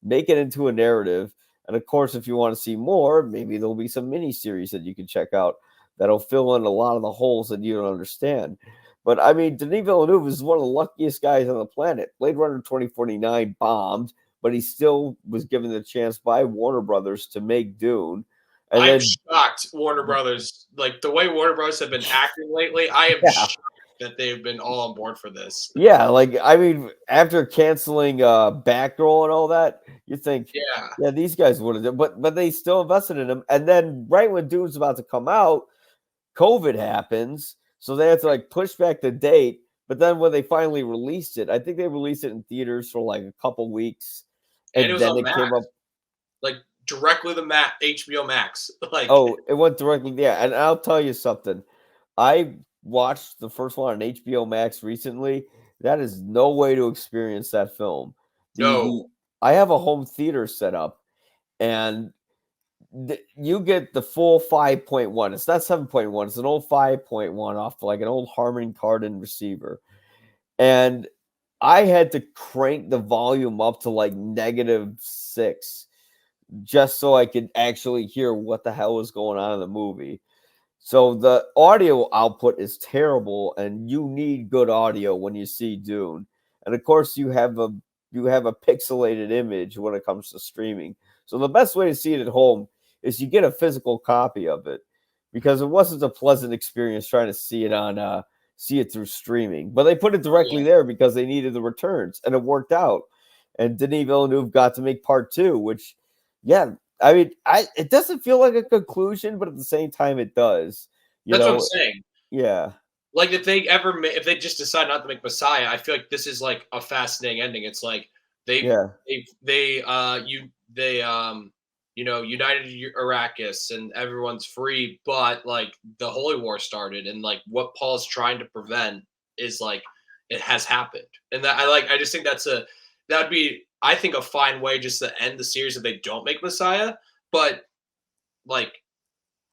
make it into a narrative. And of course, if you want to see more, maybe there'll be some mini series that you can check out that'll fill in a lot of the holes that you don't understand. But I mean, Denis Villeneuve is one of the luckiest guys on the planet. Blade Runner 2049 bombed, but he still was given the chance by Warner Brothers to make Dune. And I'm then, shocked Warner Brothers, like the way Warner Brothers have been acting lately, I am yeah, shocked. that they've been all on board for this. Yeah, like I mean, after canceling Batgirl and all that, you think, Yeah, yeah, these guys would have, but they still invested in him. And then right when Dune's about to come out, COVID happens, so they had to like push back the date. But then when they finally released it, I think they released it in theaters for like a couple weeks, and it and was then on it came up. Max, like directly the Mac HBO Max. Like, Oh, it went directly. Yeah, and I'll tell you something. I watched the first one on HBO Max recently. That is no way to experience that film. The no, I have a home theater set up, and you get the full 5.1. It's not 7.1. It's an old 5.1 off like an old Harman Kardon receiver, and I had to crank the volume up to like -6 just so I could actually hear what the hell was going on in the movie. So the audio output is terrible, and you need good audio when you see Dune. And of course, you have a pixelated image when it comes to streaming. So the best way to see it at home is you get a physical copy of it, because it wasn't a pleasant experience trying to see it through streaming. But they put it yeah, directly there because they needed the returns, and it worked out. And Denis Villeneuve got to make part two, which, yeah, I mean, it doesn't feel like a conclusion, but at the same time, it does. You that's what I'm know, saying. yeah, Like if they just decide not to make Messiah, I feel like this is like a fascinating ending. It's like yeah, they united Arrakis and everyone's free, but like the Holy War started, and like what Paul's trying to prevent is like it has happened, and that I just think that would be, I think, a fine way just to end the series if they don't make Messiah. But like,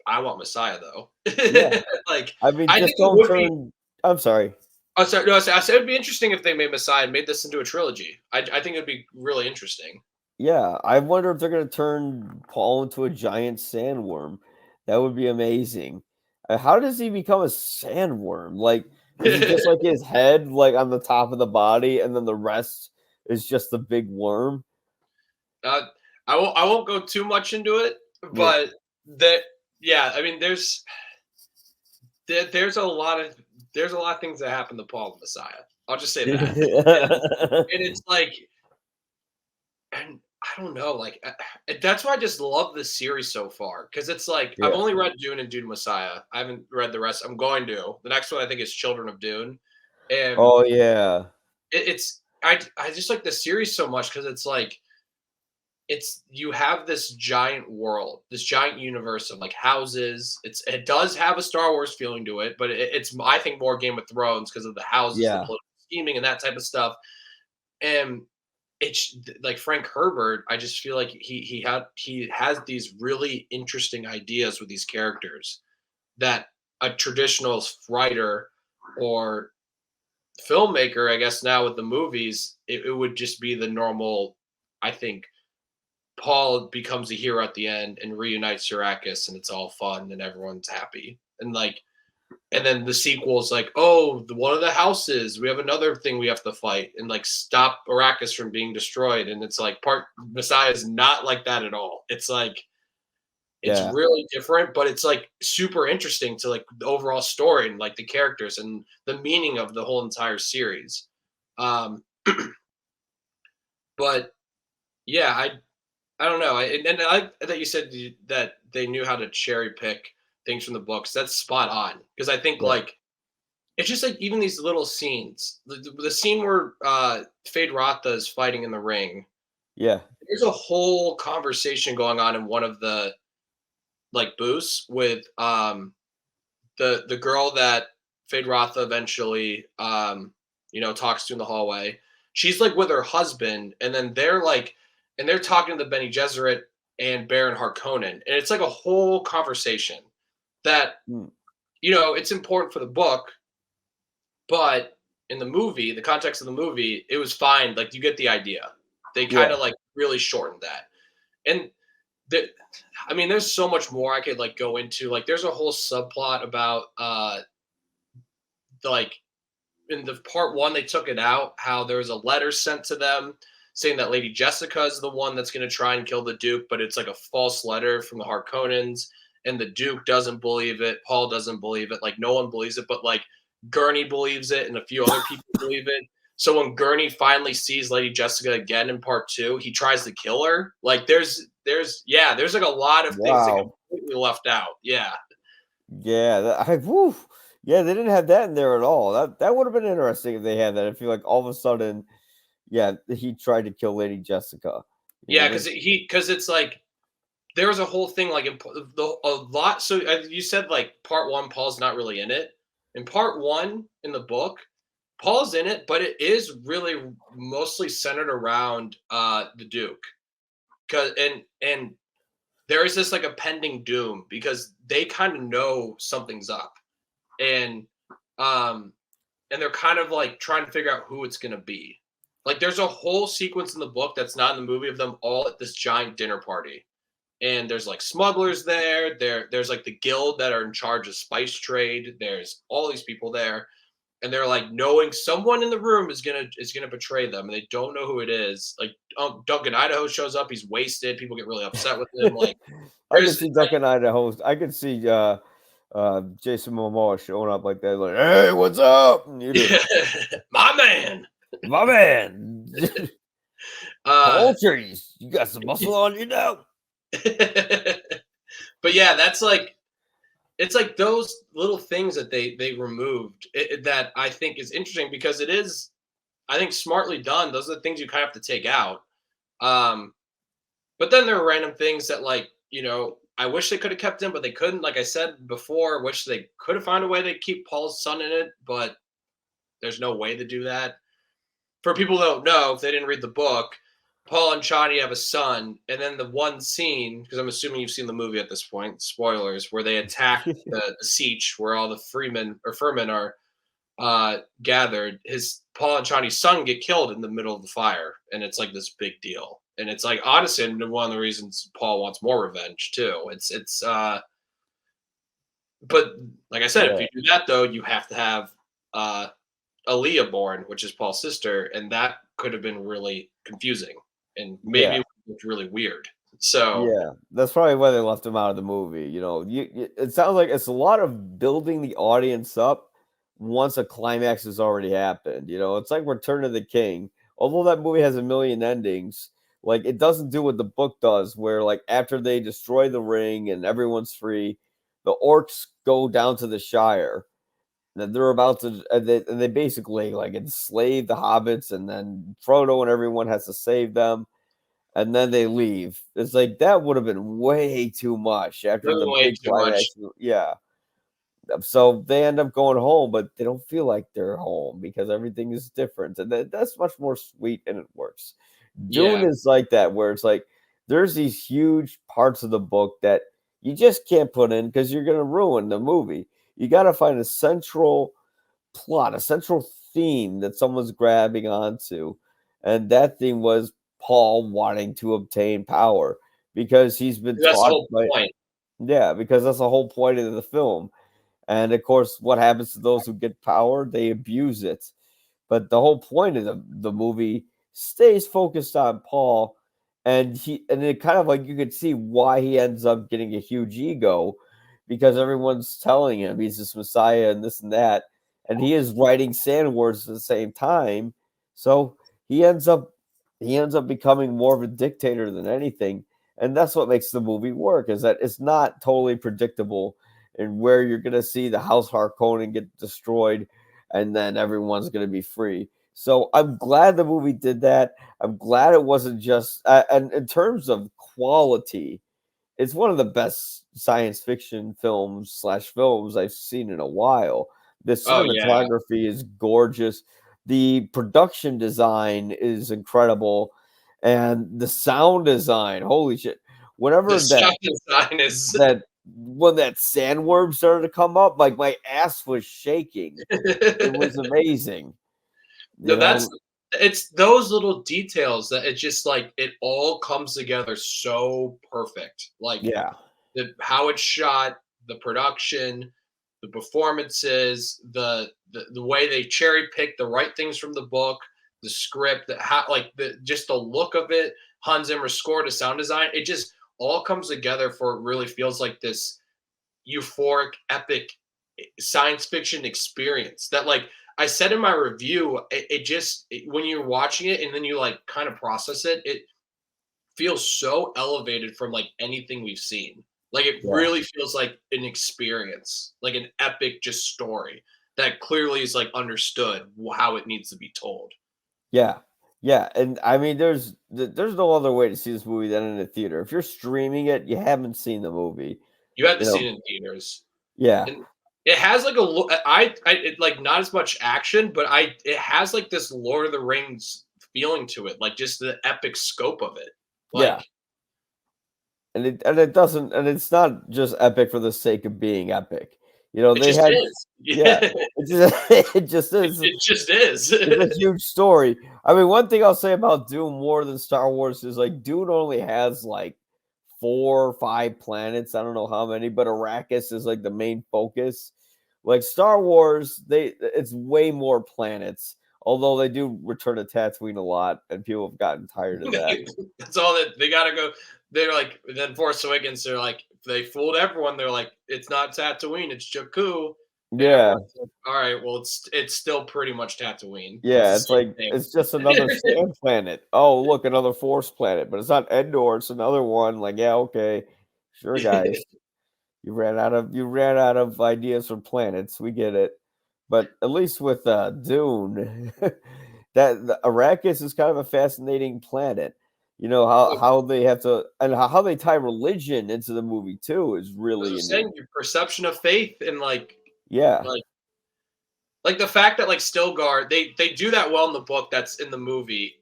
I want Messiah though. yeah. Like, I mean, I just think it don't would be. turn. I'm sorry. Oh, sorry, no, I said it'd be interesting if they made Messiah and made this into a trilogy. I think it'd be really interesting. Yeah, I wonder if they're gonna turn Paul into a giant sandworm. That would be amazing. How does he become a sandworm? Like, is it just like his head, like on the top of the body, and then the rest is just the big worm? uh, I won't go too much into it, Yeah. but that yeah, I mean, there's a lot of things that happen to Paul the Messiah. I'll just say that, and it's like, and I don't know, like that's why I just love this series so far, because it's like I've Yeah. only read Dune and Dune Messiah. I haven't read the rest. I'm going to. The next one I think is Children of Dune, and Oh yeah. it's I just like the series so much because it's like you have this giant world, this giant universe of like houses. It does have a Star Wars feeling to it, but it's, I think, more Game of Thrones because of the houses, the Yeah. political scheming, and that type of stuff. And it's like Frank Herbert. I just feel like he has these really interesting ideas with these characters that a traditional writer or filmmaker, I guess now with the movies, it would just be the normal. I think Paul becomes a hero at the end and reunites Arrakis, and it's all fun and everyone's happy. And like, and then the sequel is like, oh, one of the houses, we have another thing we have to fight and like stop Arrakis from being destroyed. And it's like part Messiah is not like that at all. It's like it's Yeah. really different, but it's like super interesting to like the overall story and like the characters and the meaning of the whole entire series. Um, but yeah, I don't know. And I like that you said that they knew how to cherry pick things from the books. That's spot on, because I think Yeah. like it's just like even these little scenes. The scene where Fade Rotha is fighting in the ring. Yeah. There's a whole conversation going on in one of the like booths with the girl that Fade Rotha eventually talks to in the hallway. She's like with her husband, and then they're talking to the Bene Gesserit and Baron Harkonnen, and it's like a whole conversation that Mm. it's important for the book, but in the movie, the context of the movie, it was fine. Like, you get the idea. They kind Yeah. of like really shortened that, and the, I mean, there's so much more I could like go into. Like, there's a whole subplot about like in the part one, they took it out, how there was a letter sent to them saying that Lady Jessica is the one that's going to try and kill the Duke, but it's like a false letter from the Harkonnens, and the Duke doesn't believe it. Paul doesn't believe it. Like, no one believes it, but like Gurney believes it, and a few other people believe it. So when Gurney finally sees Lady Jessica again in part 2, he tries to kill her. Like there's like a lot of things that get Wow. completely left out. Yeah. Yeah, woo. Yeah, they didn't have that in there at all. That would have been interesting if they had that. I feel like all of a sudden, yeah, he tried to kill Lady Jessica. You Yeah, know, because it's like there was a whole thing like a lot. So you said like part 1, Paul's not really in it. In part 1 in the book, Paul's in it, but it is really mostly centered around the Duke. Cause and there is this like a pending doom because they kind of know something's up. And um and they're kind of like trying to figure out who it's gonna be. Like there's a whole sequence in the book that's not in the movie of them all at this giant dinner party. And there's like smugglers there's like the guild that are in charge of spice trade. There's all these people there, and they're like knowing someone in the room is gonna betray them, and they don't know who it is. Like Duncan Idaho shows up, he's wasted. People get really upset with him. Like I could there's see Duck and Idaho. I could see Jason Momoa showing up like that, like, "Hey, what's up?" And my man. my man, Uh, Paltries, you got some muscle on you now. but yeah, that's like it's like those little things that they removed that I think is interesting because it is, I think, smartly done. Those are the things you kind of have to take out. Um, but then there are random things that like I wish they could have kept in, but they couldn't. Like I said before, I wish they could have found a way to keep Paul's son in it, but there's no way to do that. For people who don't know, if they didn't read the book, Paul and Chani have a son, and then the one scene, because I'm assuming you've seen the movie at this point, spoilers, where they attack the siege, where all the freemen or furmen are gathered. His Paul and Chani's son get killed in the middle of the fire, and it's like this big deal. And it's like honestly, one of the reasons Paul wants more revenge too. But like I said, if Yeah, you do that though, you have to have uh Aaliyah born, which is Paul's sister, and that could have been really confusing and maybe yeah. it looked really weird. So Yeah, that's probably why they left him out of the movie. It sounds like it's a lot of building the audience up once a climax has already happened. It's like Return of the King. Although that movie has a million endings, like it doesn't do what the book does, where like after they destroy the ring and everyone's free, the orcs go down to the Shire. That they're about to, and they basically like enslave the hobbits, and then Frodo and everyone has to save them and then they leave. It's like that would have been way too much after the really way big too much. climax. Yeah. So they end up going home, but they don't feel like they're home because everything is different. And that's much more sweet and it works. Dune Yeah. is like that, where it's like there's these huge parts of the book that you just can't put in because you're going to ruin the movie. You got to find a central plot, a central theme that someone's grabbing onto. And that theme was Paul wanting to obtain power because he's been That's the taught whole by, point. yeah, because that's the whole point of the film. And of course, what happens to those who get power? They abuse it. But the whole point of the movie stays focused on Paul, and it kind of like you could see why he ends up getting a huge ego because everyone's telling him he's this messiah and this and that, and he is writing sand words at the same time. So he ends up he ends up becoming more of a dictator than anything, and that's what makes the movie work. Is that it's not totally predictable and where you're going to see the House Harkonnen get destroyed and then everyone's going to be free. So I'm glad the movie did that. I'm glad it wasn't just, and in terms of quality, it's one of the best science fiction films/films I've seen in a while. The Oh yeah. cinematography is gorgeous. The production design is incredible. And the sound design, holy shit. The Whenever sound design is that when that sandworm started to come up, like my ass was shaking. It was amazing, no, you that's know? it's those little details that it just like it all comes together so perfect. Like Yeah. how it's shot, the production, the performances, the way they cherry pick the right things from the book, the script, that how like the just the look of it, Hans Zimmer's score to sound design, it just all comes together for it really feels like this euphoric, epic science fiction experience that like I said in my review, when you're watching it and then you like kind of process it, it feels so elevated from like anything we've seen. Like it Yeah. really feels like an experience, like an epic just story that clearly is like understood how it needs to be told. Yeah. Yeah, and I mean, there's no other way to see this movie than in a theater. If you're streaming it, you haven't seen the movie, You have to you see know? it in theaters. Yeah. And it has like a it, like not as much action, but it has like this Lord of the Rings feeling to it, like just the epic scope of it. Yeah. Like And it doesn't and it's not just epic for the sake of being epic. You know, it they just had is. yeah, Yeah, it just it just is. it just is. It's a huge story. I mean, one thing I'll say about Dune more than Star Wars is like Dune only has like 4 or 5 planets. I don't know how many, but Arrakis is like the main focus. Like Star Wars, it's way more planets. Although they do return to Tatooine a lot, and people have gotten tired of that. That's all that they gotta go. They're like then Force Awakens. They're like they fooled everyone. They're like it's not Tatooine, it's Jakku, and Yeah, everyone's like, all right, well it's still pretty much Tatooine. It's yeah, the it's same like thing. it's just another sand planet. Oh, look, another force planet, but it's not Endor, it's another one. Like, yeah, okay. Sure, guys. You ran out of ideas for planets. We get it. But at least with Dune, that the Arrakis is kind of a fascinating planet. You know how they have to and how they tie religion into the movie too is As I really was unique. saying, your perception of faith and Yeah, like like the fact that like Stilgar, they do that well in the book that's in the movie.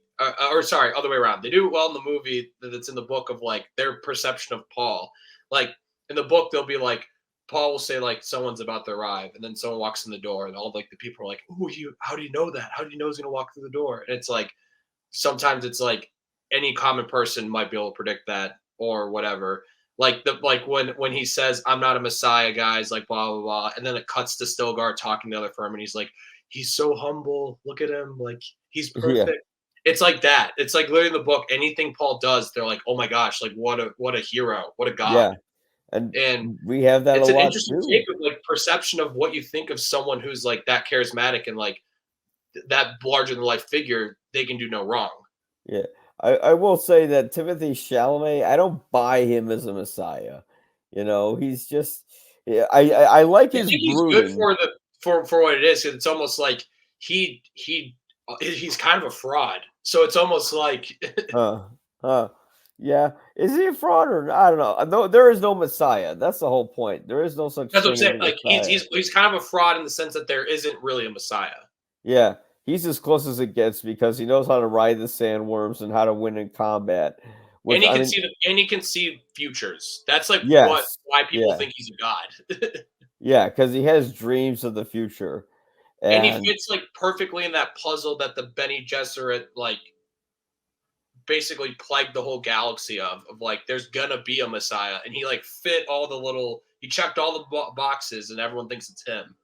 Or sorry, other way around. They do it well in the movie that's in the book of like their perception of Paul. Like in the book, they'll be like Paul will say like someone's about to arrive, and then someone walks in the door, and all like the people are like, "Oh, you? How do you know that? How do you know he's gonna walk through the door?" And it's like sometimes it's like any common person might be able to predict that or whatever. Like when he says, "I'm not a messiah, guys," like blah blah blah, and then it cuts to Stilgar talking to the other firm, and he's like, "He's so humble. Look at him. Like he's yeah, perfect." It's like that. It's like literally in the book. Anything Paul does, they're like, "Oh my gosh! Like what a hero! What a god!" yeah. And And we have that a it's an lot interesting too. take of like perception of what you think of someone who's like that charismatic and like that larger than life figure. They can do no wrong. Yeah. I will say that Timothy Chalamet, I don't buy him as a messiah. You know, he's just yeah, I like I his think he's good brooding. for the for what it is. It's almost like he's kind of a fraud. So it's almost like Huh, huh. Yeah. Is he a fraud or I don't know. No, there is no messiah. That's the whole point. There is no such that's what I'm thing as saying. a Like messiah. he's kind of a fraud in the sense that there isn't really a Messiah. Yeah. He's as close as it gets because he knows how to ride the sandworms and how to win in combat. And Which I mean, he can see futures. That's like what yes. why people Yeah. think he's a god. Yeah, because he has dreams of the future. And he And fits like perfectly in that puzzle that the Benny Gesserit like basically plagued the whole galaxy of like there's gonna be a Messiah, and he like fit all the little he checked all the boxes, and everyone thinks it's him.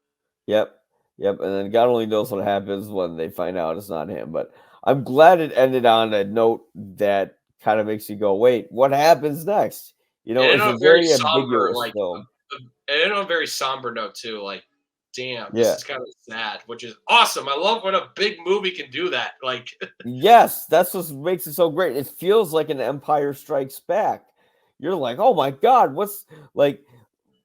yep, yep, and then God only knows what happens when they find out it's not him, but I'm glad it ended on a note that kinda makes you go, "Wait, what happens next?" You And know, in it's a a very very somber, ambiguous film. and in a very somber note too. Like, damn, this Yeah. is kind of sad, which is awesome. I love when a big movie can do that. Like, Yes, that's what makes it so great. It feels like an Empire Strikes Back. You're like, "Oh my god, what's" like,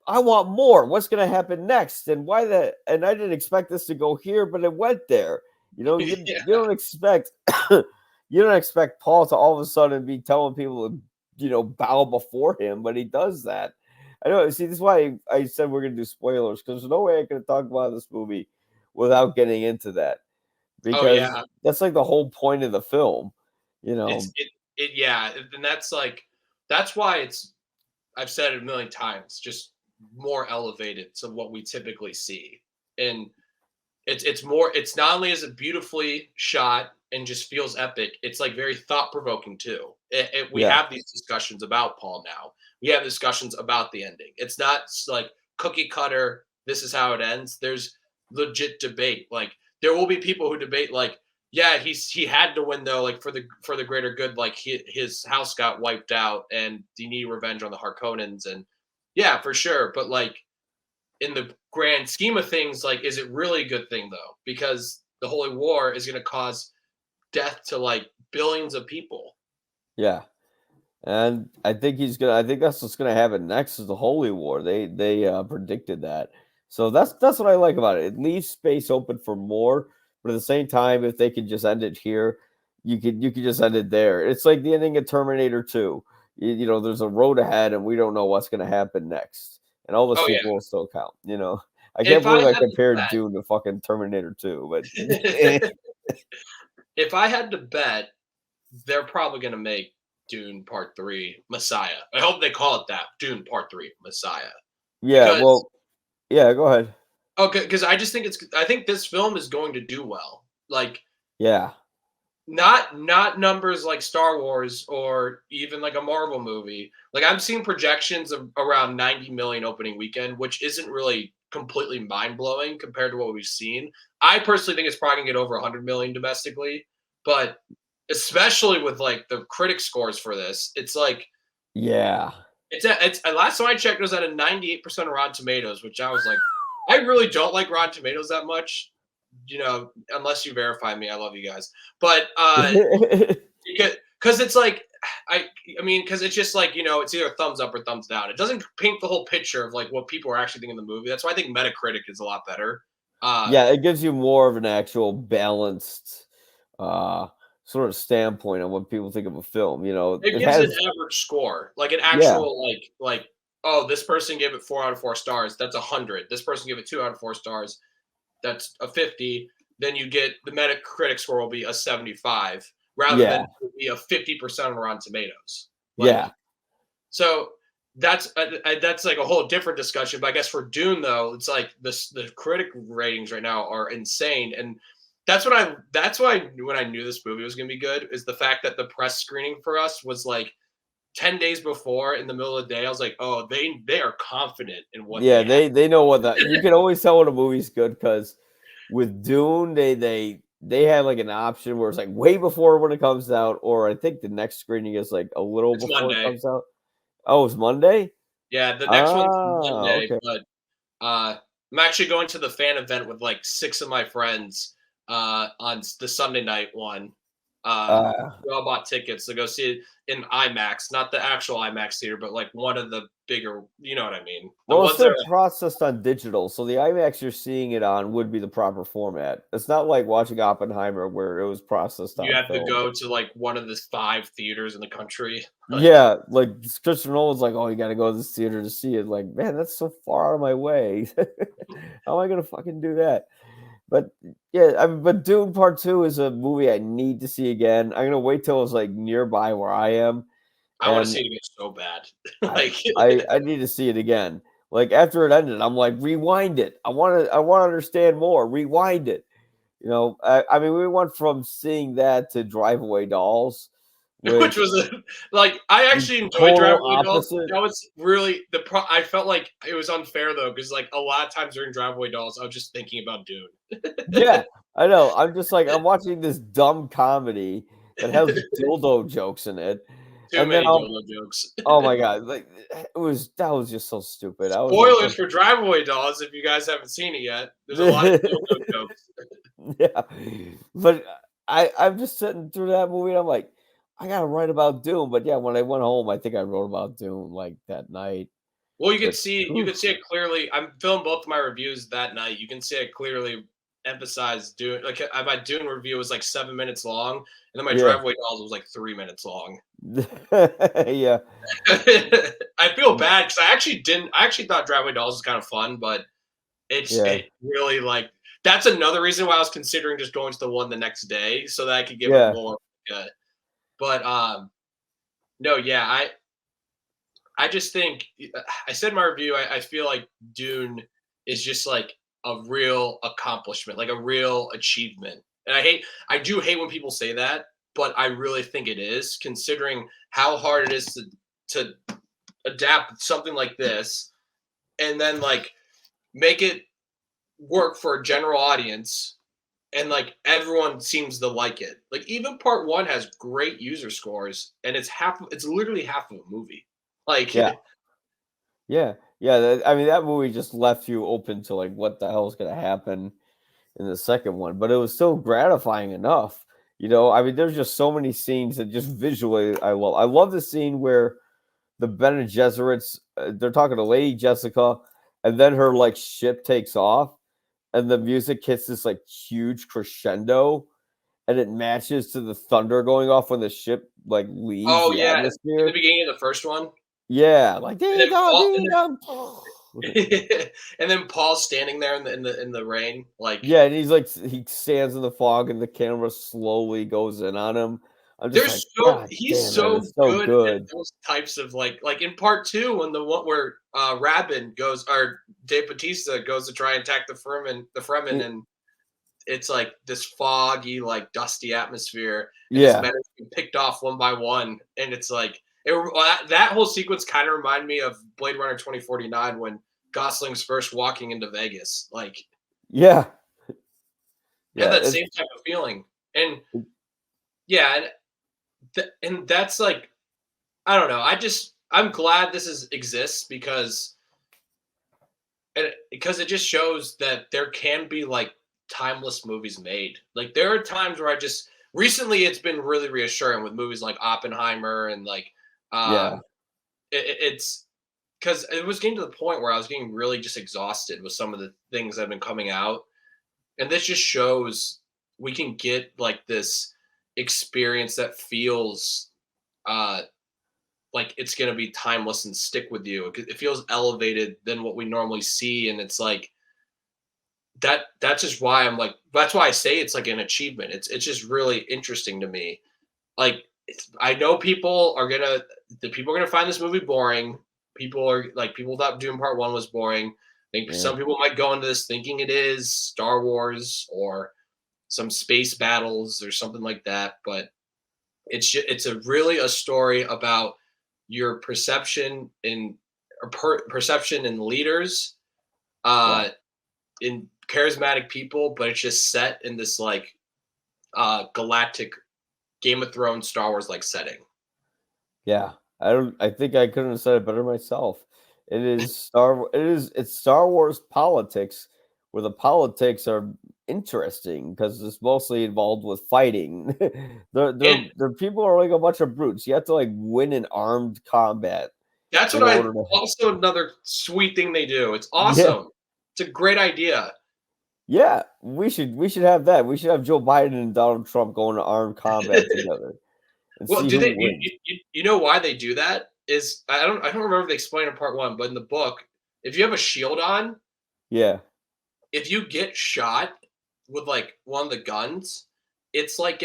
I want more. What's gonna happen next? And why the and I didn't expect this to go here, but it went there. You know, yeah, you don't expect you don't expect Paul to all of a sudden be telling people to, bow before him, but he does that. I know. See, this is why I said we're gonna do spoilers because there's no way I could talk about this movie without getting into that oh because yeah, that's like the whole point of the film. You know, yeah, and that's why it's I've said it a million times, just more elevated to what we typically see, and it's not only is it beautifully shot and just feels epic, it's like very thought provoking too. We yeah, have these discussions about Paul now. We have discussions about the ending. It's not like cookie cutter. This is how it ends. There's legit debate. Like there will be people who debate like, yeah, he had to win though, like for the greater good. Like his house got wiped out, and he needed revenge on the Harkonnens, and yeah, for sure. But like in the grand scheme of things, like, is it really a good thing though? Because the Holy War is going to cause death to like billions of people. Yeah. And I think that's what's gonna happen next is the Holy War. They predicted that. So that's what I like about it. It leaves space open for more, but at the same time, if they could just end it here, you could just end it there. It's like the ending of Terminator 2. You know, there's a road ahead and we don't know what's gonna happen next. And all the Oh yeah. sequels still count, you know. I can't If I believe I had compared Dune to fucking Terminator 2, but to bet, if I had to bet, they're probably going to make Dune Part 3 Messiah. I hope they call it that, Dune Part 3 Messiah. yeah, Because well, yeah, go ahead. okay, because I just think I think this film is going to do well. Like Yeah. not numbers like Star Wars or even like a Marvel movie. Like I'm seeing projections of around 90 million opening weekend, which isn't really completely mind-blowing compared to what we've seen. I personally think it's probably going to get over 100 million domestically, but especially with like the critic scores for this, it's like Yeah. it's last time I checked, it was at a 98% Rotten Tomatoes, which I was like, I really don't like Rotten Tomatoes that much. You know, unless you verify me, I love you guys. But because it's like I I mean, because it's just like, it's either thumbs up or thumbs down. It doesn't paint the whole picture of like what people are actually thinking of the movie. That's why I think Metacritic is a lot better. Uh Yeah, it gives you more of an actual balanced, uh, sort of standpoint on what people think of a film, you know? it It gives an has average score, like an yeah, actual like oh, this person gave it 4 out of 4 stars. That's 100. This person gave it 2 out of 4 stars. That's a 50. Then you get the Metacritic score will be a 75 rather yeah, than be a 50% on Rotten Tomatoes. Like yeah, so that's like a whole different discussion. But I guess for Dune though, it's like the critic ratings right now are insane, and that's why when I knew this movie was gonna be good is the fact that the press screening for us was like 10 days before in the middle of the day. I was like, oh, they are confident in what yeah, they have. they know what that you can always tell when a movie's good because with Dune, they had, like, an option where it's, like, way before when it comes out, or I think the next screening is, like, a little It's before it Monday. comes out. Oh, it's Monday? Yeah, the next one's Ah, Monday, okay. but I'm actually going to the fan event with like 6 of my friends on the Sunday night one. Ah. We all bought tickets to go see it in IMAX, not the actual IMAX theater, but like one of the bigger. You know what I mean? The Well, it's ones that still are like, processed on digital, so the IMAX you're seeing it on would be the proper format. It's not like watching Oppenheimer where it was processed you on have to film. go to like one of the 5 theaters in the country. Like, Yeah, like Christopher Nolan's like, "Oh, you gotta go to this theater to see it." Like, man, that's so far out of my way. How am I gonna fucking do that? But yeah, I mean, but Dune Part Two is a movie I need to see again. I'm gonna wait till it's like nearby where I am, I want to and see it again so bad. I Like, I need to see it again. Like after it ended, I'm like, rewind it. I wanna understand more. Rewind it. You know, I mean, we went from seeing that to Drive Away Dolls, which which was like I is actually enjoyed total Driveway Dolls. opposite. That was really I felt like it was unfair though because like a lot of times during Driveway Dolls, I was just thinking about Dune. Yeah, I know. I'm just like I'm watching this dumb comedy that has dildo jokes in it, Too and then many Dolo jokes. oh my god, like it was that was just so stupid. I was like, Spoilers for Driveway Dolls if you guys haven't seen it yet. There's a lot of Dildo jokes. yeah, but I'm just sitting through that movie and I'm like, I gotta write about Doom. But yeah, when I went home, I think I wrote about Doom like that night. Well, But you oof, could see it clearly. I'm filming both of my reviews that night. You can see it clearly emphasized Dune. Like my Dune review was like 7 minutes long, and then my yeah, Driveway Dolls was like 3 minutes long. yeah, I feel bad because I actually thought Driveway Dolls was kind of fun, but yeah, it really like that's another reason why I was considering just going to the one the next day so that I could give it yeah, more. Uh, but no, yeah, I just think I said in my review. I feel like Dune is just like a real accomplishment, like a real achievement. And I do hate when people say that, but I really think it is, considering how hard it is to adapt something like this and then like make it work for a general audience and like everyone seems to like it. Like even part 1 has great user scores and it's literally half of a movie. Like yeah, yeah. Yeah, I mean, that movie just left you open to like what the hell is going to happen in the second one, but it was still gratifying enough. I mean, there's just so many scenes that just visually I love. I love the scene where the Bene Gesserits they're talking to Lady Jessica, and then her like ship takes off, and the music hits this like huge crescendo, and it matches to the thunder going off when the ship like leaves Oh the yeah, in the atmosphere. beginning of the first one, Yeah, like and ding then dong, Paul, ding dong. and then Paul's standing there in the rain, like Yeah, and he's like he stands in the fog, and the camera slowly goes in on him. I'm just like, God he's damn it, so it's so good at good. those types of like in part two when the one where Rabin goes or Dave Bautista goes to try and attack the Fremen, Y- and it's like this foggy, like dusty atmosphere, and his Yeah, men are being picked off one by one, and it's like that whole sequence kind of reminded me of Blade Runner 2049 when Gosling's first walking into Vegas, like yeah, had yeah. that same type of feeling, and yeah, and that's like I don't know. I'm glad this exists because it just shows that there can be like timeless movies made. Like there are times where I just recently it's been really reassuring with movies like Oppenheimer and like Yeah, um it's because it was getting to the point where I was getting really just exhausted with some of the things that have been coming out, and this just shows we can get like this experience that feels uh like it's going to be timeless and stick with you. It feels elevated than what we normally see, and it's like that's just why I'm like that's why I say it's like an achievement. It's just really interesting to me. Like I know people are gonna find this movie boring. People thought Doom Part One was boring. I think yeah, some people might go into this thinking it is Star Wars or some space battles or something like that, but it's a really a story about your perception in leaders, yeah, uh, in charismatic people, but it's just set in this like galactic Game of Thrones, Star Wars like setting. yeah. I don't. I think I couldn't have said it better myself. It's Star Wars politics, where the politics are interesting because it's mostly involved with fighting. And The people are like a bunch of brutes. You have to like win an armed combat that's what in I order to. also another sweet thing they do. It's Yeah, awesome. It's a great idea. yeah. We should have that. We should have Joe Biden and Donald Trump going to armed combat together and Well, see do who they? wins. You know why they do that? Is I don't remember if they explained in part one, but in the book, if you have a shield on, Yeah, if you get shot with like one of the guns, it's like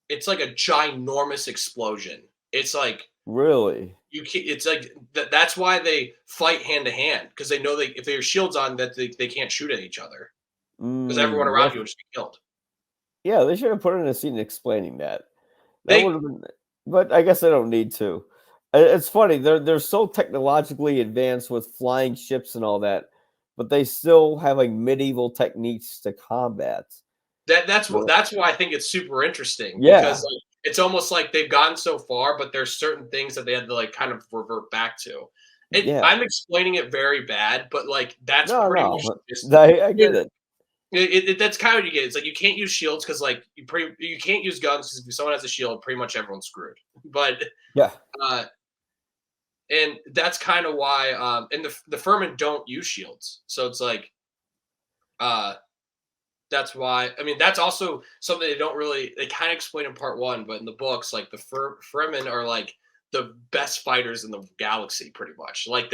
it's like a ginormous explosion. It's like really. you can't, it's like that's why they fight hand to hand because they know they if they have shields on that they can't shoot at each other because everyone Mm, around that's you will just be killed. Yeah, they should have put in a scene explaining that. That would They have been, but I guess I don't need to. It's funny, they're so technologically advanced with flying ships and all that, but they still have like medieval techniques to combat. So, that's why I think it's super interesting because yeah, like it's almost like they've gone so far, but there's certain things that they had to like kind of revert back to. yeah. I'm explaining it very bad, but like that's No, pretty much no, just I you get it. that's kind of what you get. It's like you can't use shields because like you can't use guns because if someone has a shield, pretty much everyone's screwed. But Yeah, uh, and that's kind of why and the Furmen don't use shields, so it's like uh, that's why. I mean, that's also something they kind of explain in part one, but in the books, like the Fremen are like the best fighters in the galaxy, pretty much. Like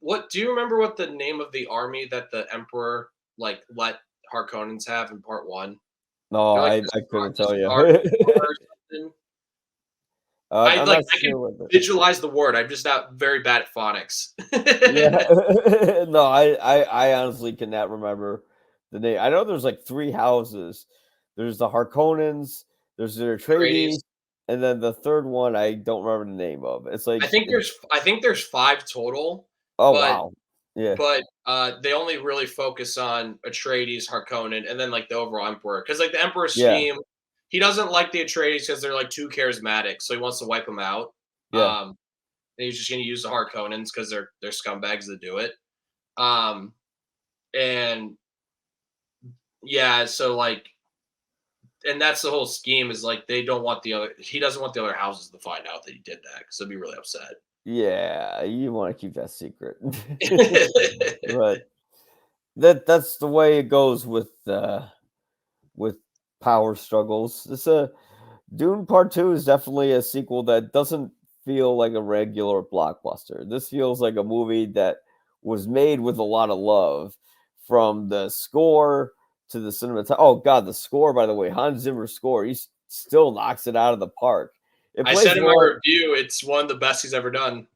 what do you remember what the name of the army that the Emperor like let Harkonnens have in part one? no, They're like I couldn't the tell you. Star or something. I'm Like not I can sure what the visualize the word. I'm just not very bad at phonics. yeah. No, I honestly cannot remember the name. I know there's like three houses. There's the Harkonnens, there's the Atreides, Atreides. and then the third one I don't remember the name of. It's like I think there's five total, oh but wow. Yeah. they only really focus on Atreides, Harkonnen, and then like the overall Emperor. Because like the Emperor's Yeah. scheme, he doesn't like the Atreides because they're like too charismatic, so he wants to wipe them out. Yeah. Um, and he's just going to use the Harkonnens because they're scumbags that do it. Um, and yeah, so like, and that's the whole scheme is like they don't want he doesn't want the other houses to find out that he did that because they'll be really upset. Yeah, you want to keep that secret. But that's the way it goes with power struggles. It's a Dune Part 2 is definitely a sequel that doesn't feel like a regular blockbuster. This feels like a movie that was made with a lot of love, from the score to the cinematography. Oh god, the score, by the way, Hans Zimmer's score, still knocks it out of the park. It I plays said a in my lot. review, it's one of the best he's ever done.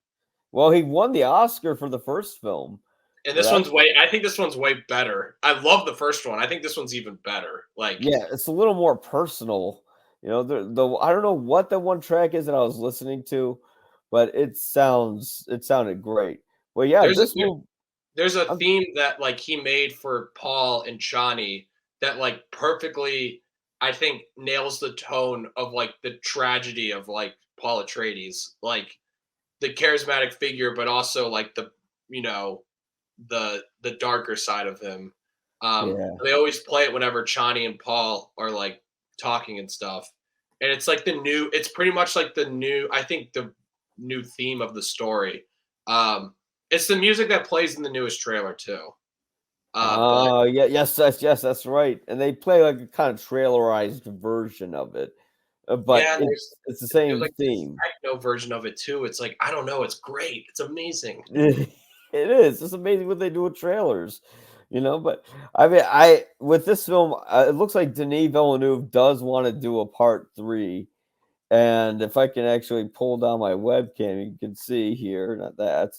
Well, he won the Oscar for the first film And for this that. one's way, I think this one's way better. I love the first one. I think this one's even better. Like, Yeah, it's a little more personal. The I don't know what the one track is that I was listening to, but it sounded great. Well, yeah, there's a, this move. there's a I'm, theme that like he made for Paul and Chani that like perfectly, I think, nails the tone of like the tragedy of like Paul Atreides, like the charismatic figure, but also like you know the darker side of him. yeah. They always play it whenever Chani and Paul are like talking and stuff, and it's like it's pretty much like the new. I think the new theme of the story. Um, it's the music that plays in the newest trailer too. But Oh, yeah, yes, that's right. And they play like a kind of trailerized version of it, but yeah, and it's the there's same like this theme. techno version of it too. It's like I don't know. It's great. It's amazing. It is. It's amazing what they do with trailers, But I mean, I with this film, it looks like Denis Villeneuve does want to do a part three. And if I can actually pull down my webcam, you can see here, not that.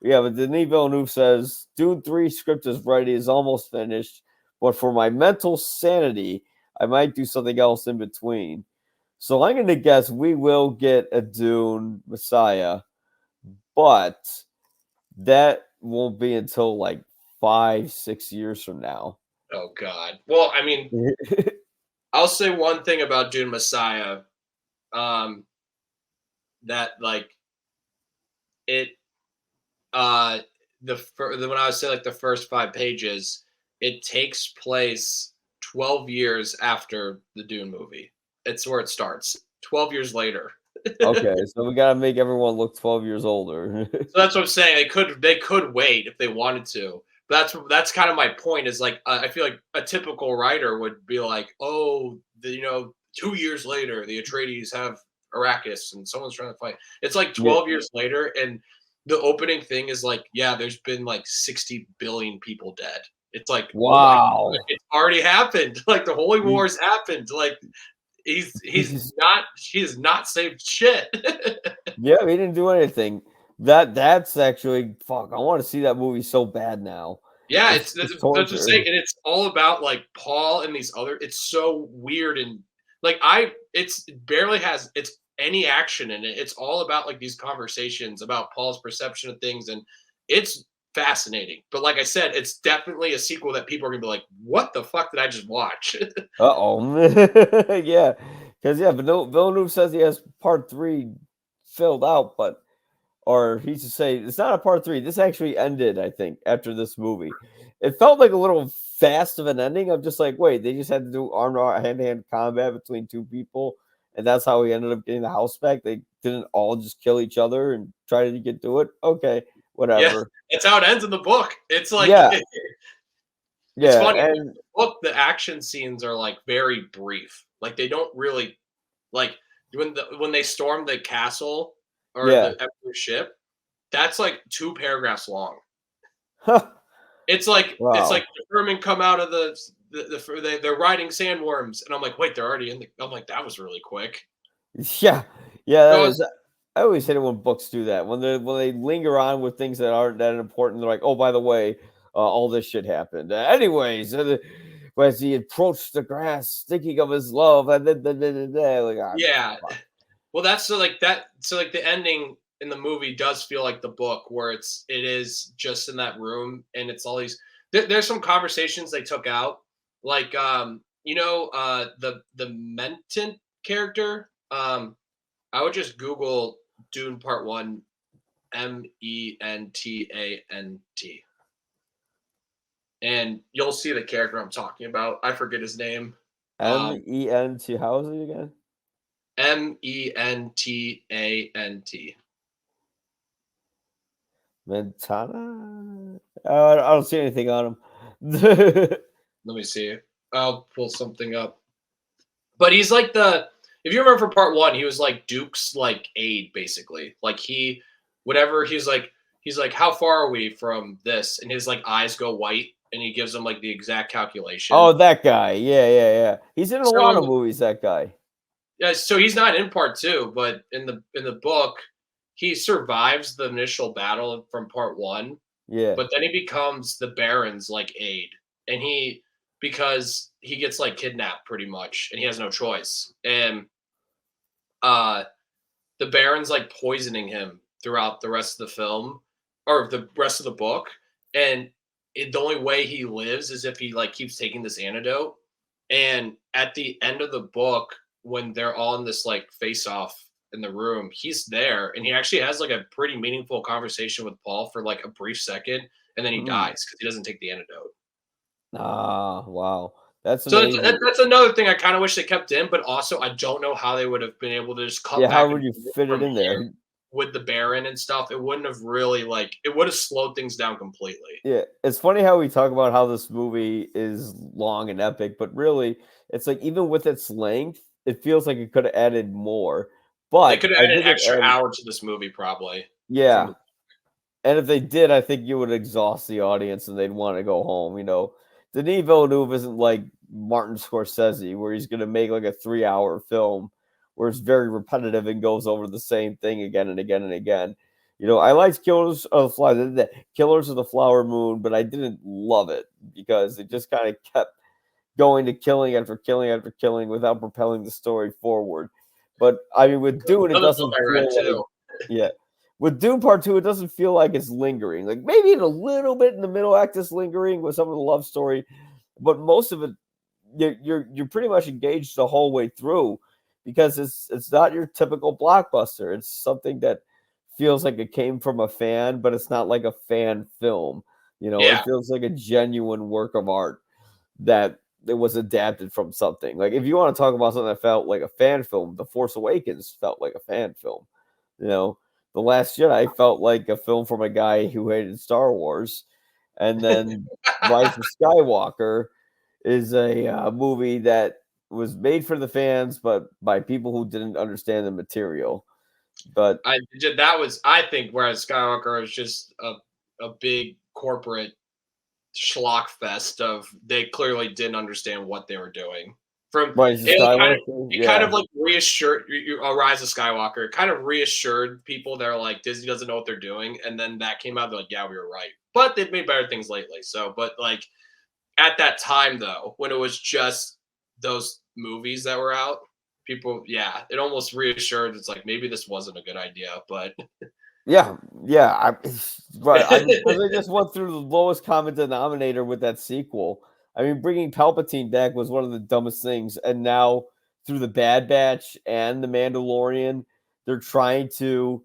Yeah, but Denis Villeneuve says Dune 3 script is ready, is almost finished, but for my mental sanity, I might do something else in between. So I'm going to guess we will get a Dune Messiah, but that won't be until like 5, 6 years from now. Oh God. Well, I mean, I'll say one thing about Dune Messiah. Um, that like it when I was saying like the first 5 pages, it takes place 12 years after the Dune movie. It's where it starts. 12 years later. So Okay, so we got to make everyone look 12 years older. that's what I'm saying. They could wait if they wanted to. But that's kind of my point. Is like I feel like a typical writer would be like, oh, 2 years later, the Atreides have Arrakis and someone's trying to fight. It's like Yeah. 12 years later, and the opening thing is like, yeah, there's been like 60 billion people dead. It's like, oh my god, Wow. it's already happened. Like the Holy He War's happened. Like he's he's not he has not saved shit. yeah, he didn't do anything. That's actually fuck. I want to see that movie so bad now. Yeah, It's it's just that's the same, torture. and it's all about like Paul and these other. It's so weird and like it barely has it's any action in it. It's all about like these conversations about Paul's perception of things, and it's fascinating. But like I said, it's definitely a sequel that people are gonna be like, "What the fuck did I just watch?" Uh-oh. Yeah. Because yeah, but no, Villeneuve says he has part three filled out, but or he should say it's not a part three. This actually ended, I think, after this movie. It felt like a little fast of an ending. I'm just like, wait, they just had to do arm to arm, hand to hand combat between two people, and that's how we ended up getting the house back. They didn't all just kill each other and try to get to it. Okay, Yeah, whatever. it's how it ends in the book. It's like Yeah, it's yeah, funny. and The book, the action scenes are like very brief. Like they don't really like when they storm the castle or the yeah. Emperor's ship. That's like 2 paragraphs long. Huh. It's like Wow. the vermin come out of they're riding sandworms, and I'm like, wait, they're already in the. I'm like, that was really quick. Yeah, yeah, that No, is. I always hate it when books do that. When they linger on with things that aren't that important. They're like, oh, by the way, all this shit happened. Anyways, as he approached the grass, thinking of his love, and then like, ah, yeah. fuck. Well, that's so like that. So like the ending in the movie does feel like the book, where it is just in that room, and it's all these. There's some conversations they took out, like the Mentant character. I would just Google Dune Part One Mentant. And you'll see the character I'm talking about. I forget his name. MENT. How is it again? Mentant. Mentana? I don't see anything on him. Let me see. I'll pull something up. But he's like if you remember from part one, he was like Duke's like aide, basically. Like whatever he's like, how far are we from this? And his like eyes go white, and he gives him like the exact calculation. Oh, that guy. Yeah. He's in a lot of So movies, that guy. yeah, so he's not in part two, but in the book, he survives the initial battle from part one, Yeah. but then he becomes the Baron's like aide, and because he gets like kidnapped pretty much, and he has no choice, and uh the Baron's like poisoning him throughout the rest of the film or the rest of the book, and the only way he lives is if he like keeps taking this antidote. And at the end of the book, when they're all in this like face off in the room, he's there, and he actually has like a pretty meaningful conversation with Paul for like a brief second, and then he Hmm. dies because he doesn't take the antidote. Ah, wow. That's So amazing. that's another thing I kind of wish they kept in, but also I don't know how they would have been able to just cut Yeah, how back and would you forth fit it from in there? here with the Baron and stuff. It wouldn't have really like it would have slowed things down completely. Yeah, it's funny how we talk about how this movie is long and epic, but really, it's like even with its length, it feels like it could have added more. They But could have I added think an it extra added, hour to this movie probably from yeah. the And if they did, I think you would exhaust the audience and they'd want to go home. Denis Villeneuve isn't like Martin Scorsese, where he's going to make like a 3 hour film where it's very repetitive and goes over the same thing again and again and again. I liked Killers of the Flower Moon, but I didn't love it because it just kind of kept going to killing after killing after killing without propelling the story forward. But I mean, with Dune, it another book doesn't I read feel like, too. yeah. With Dune Part Two, it doesn't feel like it's lingering. Like maybe in a little bit in the middle act is lingering with some of the love story, but most of it, you're pretty much engaged the whole way through because it's not your typical blockbuster. It's something that feels like it came from a fan, but it's not like a fan film. It Yeah. feels like a genuine work of art that it was adapted from something. Like if you want to talk about something that felt like a fan film, The Force Awakens felt like a fan film. You know, The Last Jedi felt like a film from a guy who hated Star Wars, and then Rise of Skywalker is a movie that was made for the fans, but by people who didn't understand the material. But That was I think whereas Skywalker was just a big corporate schlock fest of they clearly didn't understand what they were doing. From Rise of Skywalker, it kind yeah, of like reassured a Rise of Skywalker. It kind of reassured people they're like Disney doesn't know what they're doing, and then that came out. They're like, yeah, we were right. But they've made better things lately. So, but like at that time though, when it was just those movies that were out, people, yeah, it almost reassured. It's like maybe this wasn't a good idea, but yeah, yeah. Right. I mean, because they just went through the lowest common denominator with that sequel. I mean, bringing Palpatine back was one of the dumbest things, and now through the Bad Batch and the Mandalorian, they're trying to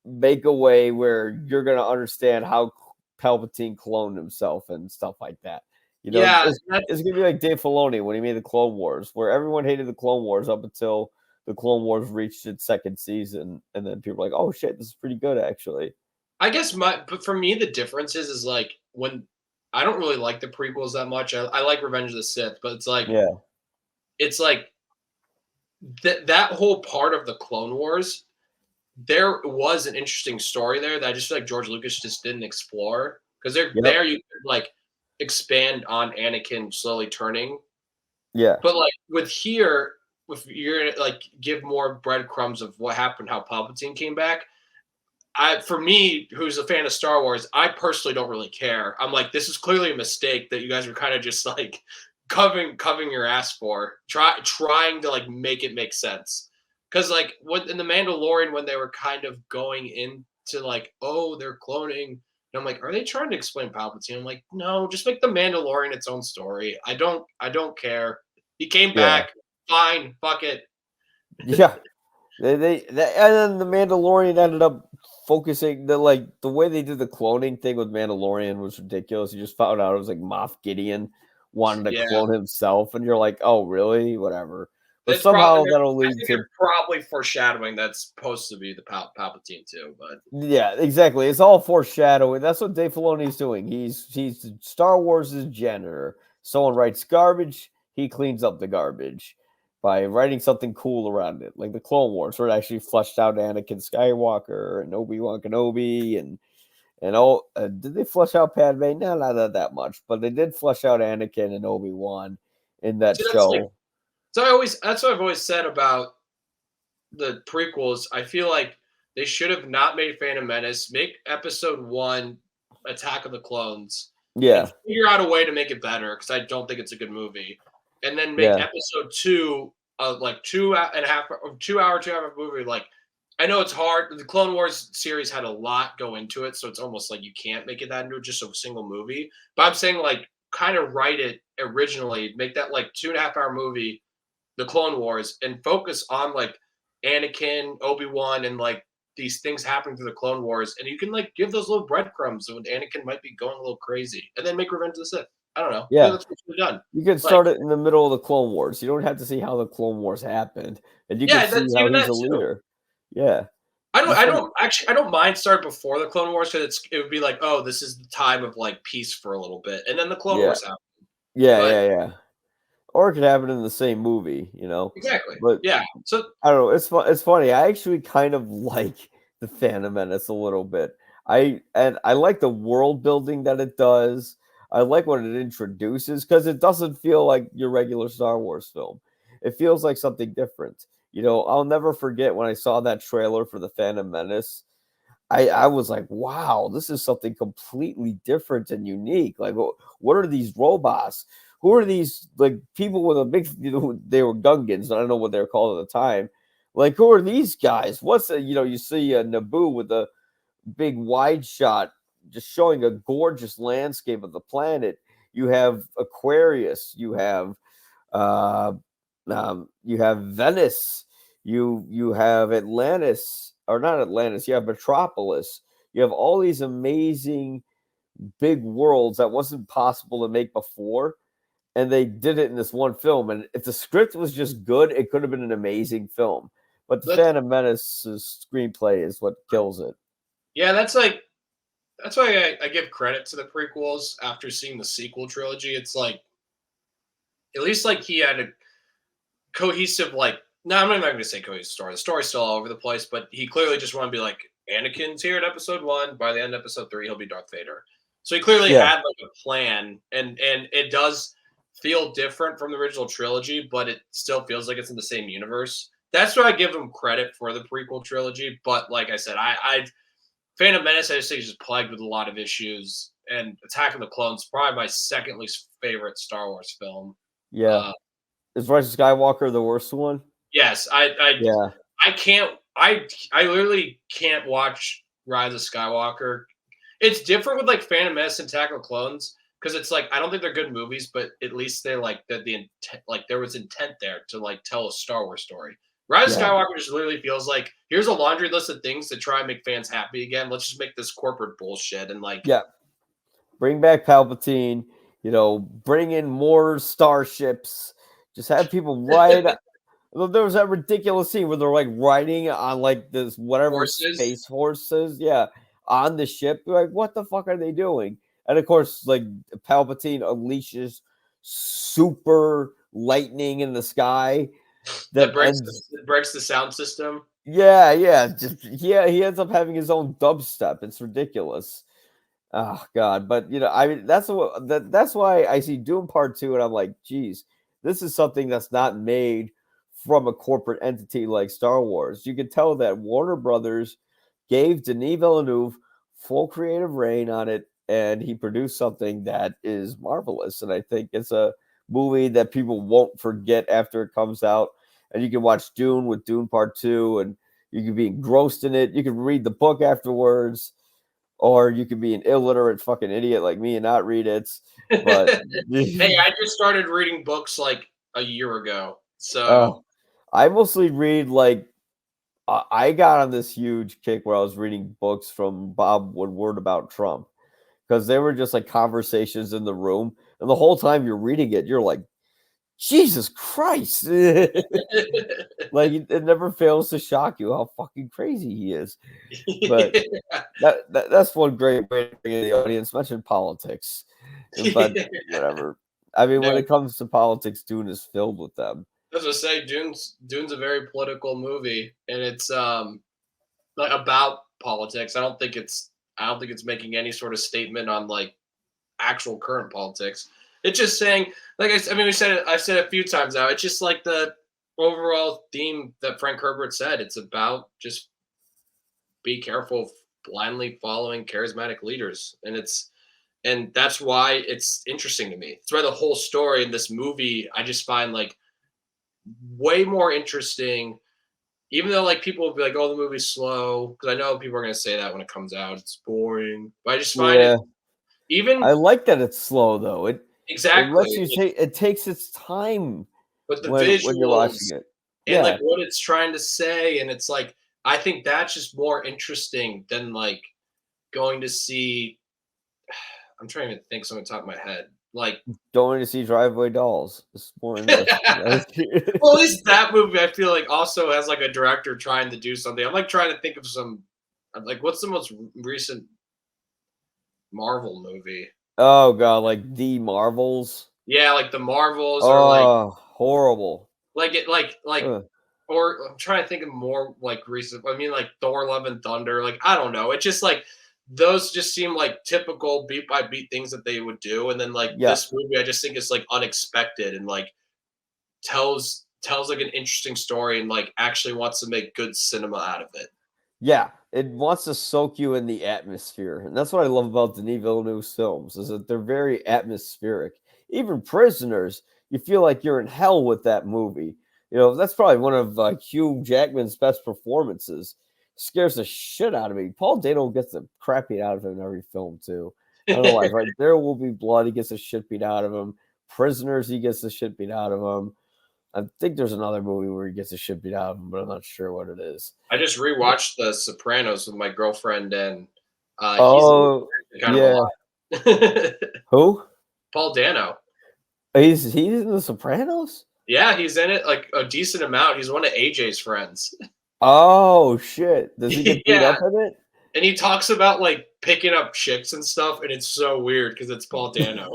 make a way where you're going to understand how Palpatine cloned himself and stuff like that. yeah, It's going to be like Dave Filoni when he made the Clone Wars, where everyone hated the Clone Wars up until the Clone Wars reached its second season, and then people were like, "Oh shit, this is pretty good, actually." I guess but for me the difference is like when I don't really like the prequels that much. I like Revenge of the Sith, but Yeah, it's like that whole part of the Clone Wars. There was an interesting story there that I just feel like George Lucas just didn't explore because yep, there you could like expand on Anakin slowly turning, yeah, but like with here, if you're gonna like give more breadcrumbs of what happened, how Palpatine came back, for me, who's a fan of Star Wars, I personally don't really care. I'm like, this is clearly a mistake that you guys were kind of just like covering your ass for, trying to like make it make sense. Because like what in the Mandalorian when they were kind of going into like, oh, they're cloning, and I'm like, are they trying to explain Palpatine? I'm like, no, just make the Mandalorian its own story. I don't care. He came yeah, back, fine, fuck it. yeah. And then the Mandalorian ended up focusing the way they did the cloning thing with Mandalorian was ridiculous. You just found out it was like Moff Gideon wanted to Yeah, clone himself, and you're like, oh really? Whatever. But it's probably. somehow that'll I lead think to they're probably foreshadowing that's supposed to be the Palpatine too. But yeah, exactly. It's all foreshadowing. That's what Dave Filoni's doing. He's Star Wars' janitor. Someone writes garbage, he cleans up the garbage by writing something cool around it, like the Clone Wars, where it actually fleshed out Anakin Skywalker and Obi-Wan Kenobi and all. Did they flesh out Padme? No, not that much, but they did flesh out Anakin and Obi-Wan in that see, that's like show. that's what I've always said about the prequels. I feel like they should have not made Phantom Menace. Make Episode One Attack of the Clones, and Yeah, figure out a way to make it better because I don't think it's a good movie. And then make yeah, Episode Two like 2.5 2 hour 2 hour movie. Like I know it's hard. The Clone Wars series had a lot go into it, so it's almost like you can't make it that into just a single movie. But I'm saying like kind of write it originally, make that like 2.5 hour movie, the Clone Wars, and focus on like Anakin, Obi-Wan, and like these things happening through the Clone Wars, and you can like give those little breadcrumbs when Anakin might be going a little crazy, and then make Revenge of the Sith. I don't know. I feel yeah. that's what should have done. You can Like, start it in the middle of the Clone Wars. You don't have to see how the Clone Wars happened, and you can yeah, see that's how even he's that a too. leader. Yeah, I don't. just I like don't actually. I don't mind starting before the Clone Wars because it would be like, oh, this is the time of like peace for a little bit, and then the Clone yeah, Wars happen. yeah, But yeah, yeah. Or it could happen in the same movie, you know. exactly, But yeah. So I don't know. It's fun. It's funny. I actually kind of like the Phantom Menace a little bit. I like the world building that it does. I like what it introduces because it doesn't feel like your regular Star Wars film. It feels like something different. You know, I'll never forget when I saw that trailer for the Phantom Menace. I was like, wow, this is something completely different and unique. Like, what are these robots? Who are these like people with a big? You know, they were Gungans. I don't know what they were called at the time. Like, who are these guys? What's the, you know? You see Naboo with a big wide shot, just showing a gorgeous landscape of the planet. You have Aquarius. Uh, you have Venice. You have Atlantis, or not Atlantis. You have Metropolis. You have all these amazing big worlds that wasn't possible to make before, and they did it in this one film. And if the script was just good, it could have been an amazing film. But the that's Phantom Menace's screenplay is what kills it. yeah. That's like that's why I give credit to the prequels after seeing the sequel trilogy. It's like at least like he had a cohesive like no, I'm not even going to say cohesive story. The story's still all over the place, but he clearly just wanted to be like Anakin's here at Episode One. By the end of Episode Three, he'll be Darth Vader. So he clearly Yeah, had like a plan, and it does feel different from the original trilogy, but it still feels like it's in the same universe. That's why I give him credit for the prequel trilogy. But like I said, I Phantom Menace I just think is just plagued with a lot of issues, and Attack of the Clones probably my second least favorite Star Wars film. yeah. Uh, Is Rise of Skywalker the worst one? yes, Yeah, I can't. I literally can't watch Rise of Skywalker. It's different with like Phantom Menace and Attack of the Clones because it's like I don't think they're good movies, but at least they like the intent. Like there was intent there to like tell a Star Wars story. Rise of yeah, Skywalker just literally feels like here's a laundry list of things to try and make fans happy again. Let's just make this corporate bullshit and like yeah. Bring back Palpatine. You know, bring in more starships. Just have people ride. Well, there was that ridiculous scene where they're like riding on like this whatever horses. space horses, yeah, on the ship. You're like, what the fuck are they doing? And of course, like Palpatine unleashes super lightning in the sky that ends. That breaks the sound system. Yeah, yeah, just yeah. He ends up having his own dubstep. It's ridiculous. Oh God, but you know, I mean, that's why I see Doom Part Two, and I'm like, geez, this is something that's not made from a corporate entity like Star Wars. You can tell that Warner Brothers gave Denis Villeneuve full creative reign on it, and he produced something that is marvelous. And I think it's a movie that people won't forget after it comes out. And you can watch Dune with Dune Part Two, and you can be engrossed in it. You can read the book afterwards, or you could be an illiterate fucking idiot like me and not read it. But Hey, I just started reading books like a year ago. So I mostly read like I got on this huge kick where I was reading books from Bob Woodward about Trump because they were just like conversations in the room, and the whole time you're reading it, you're like, Jesus Christ! Like it never fails to shock you how fucking crazy he is. But that's one great way to bring in the audience. Mention politics, but whatever. I mean, when No, it comes to politics, Dune is filled with them. as I say, Dune's a very political movie, and it's like about politics. I don't think it's making any sort of statement on like actual current politics. It's just saying, like I mean, I've said it a few times now. It's just like the overall theme that Frank Herbert said. It's about just be careful of blindly following charismatic leaders, and that's why it's interesting to me. It's why the whole story in this movie I just find like way more interesting. Even though like people will be like, "Oh, the movie's slow," because I know people are gonna say that when it comes out, it's boring. But I just find it Yeah, even I like that it's slow though. It lets exactly. you take it takes its time But the when you're watching visuals it. and like Yeah, what it's trying to say, and it's like I think that's just more interesting than like going to see. I'm trying to think something on top of my head. Like, going to see Driveway Dolls. It's more interesting. well, at least that movie I feel like also has like a director trying to do something. I'm like trying to think of some. I'm like, what's the most recent Marvel movie? Oh god, like the Marvels. Yeah, like the Marvels or Oh, horrible. like Ugh. or I'm trying to think of more like recent. I mean, like Thor: Love and Thunder. Like I don't know. It just like those just seem like typical beat by beat things that they would do, and then like Yeah. this movie, I just think is like unexpected and like tells like an interesting story and like actually wants to make good cinema out of it. Yeah, it wants to soak you in the atmosphere, and that's what I love about Denis Villeneuve's films is that they're very atmospheric. Even Prisoners, you feel like you're in hell with that movie. You know, that's probably one of Hugh Jackman's best performances. Scares the shit out of me. Paul Dano gets the crap beat out of him in every film too. I don't know why. Right, There Will Be Blood, he gets the shit beat out of him. Prisoners, he gets the shit beat out of him. I think there's another movie where he gets the shit beat out of him, but I'm not sure what it is. I just rewatched The Sopranos with my girlfriend, and he's in Oh, it kind of a yeah. lot. Who? Paul Dano. He's in The Sopranos? Yeah, he's in it like a decent amount. He's one of AJ's friends. Oh, shit. Does he get beat Yeah, up in it? and he talks about like picking up chicks and stuff, and it's so weird because it's Paul Dano.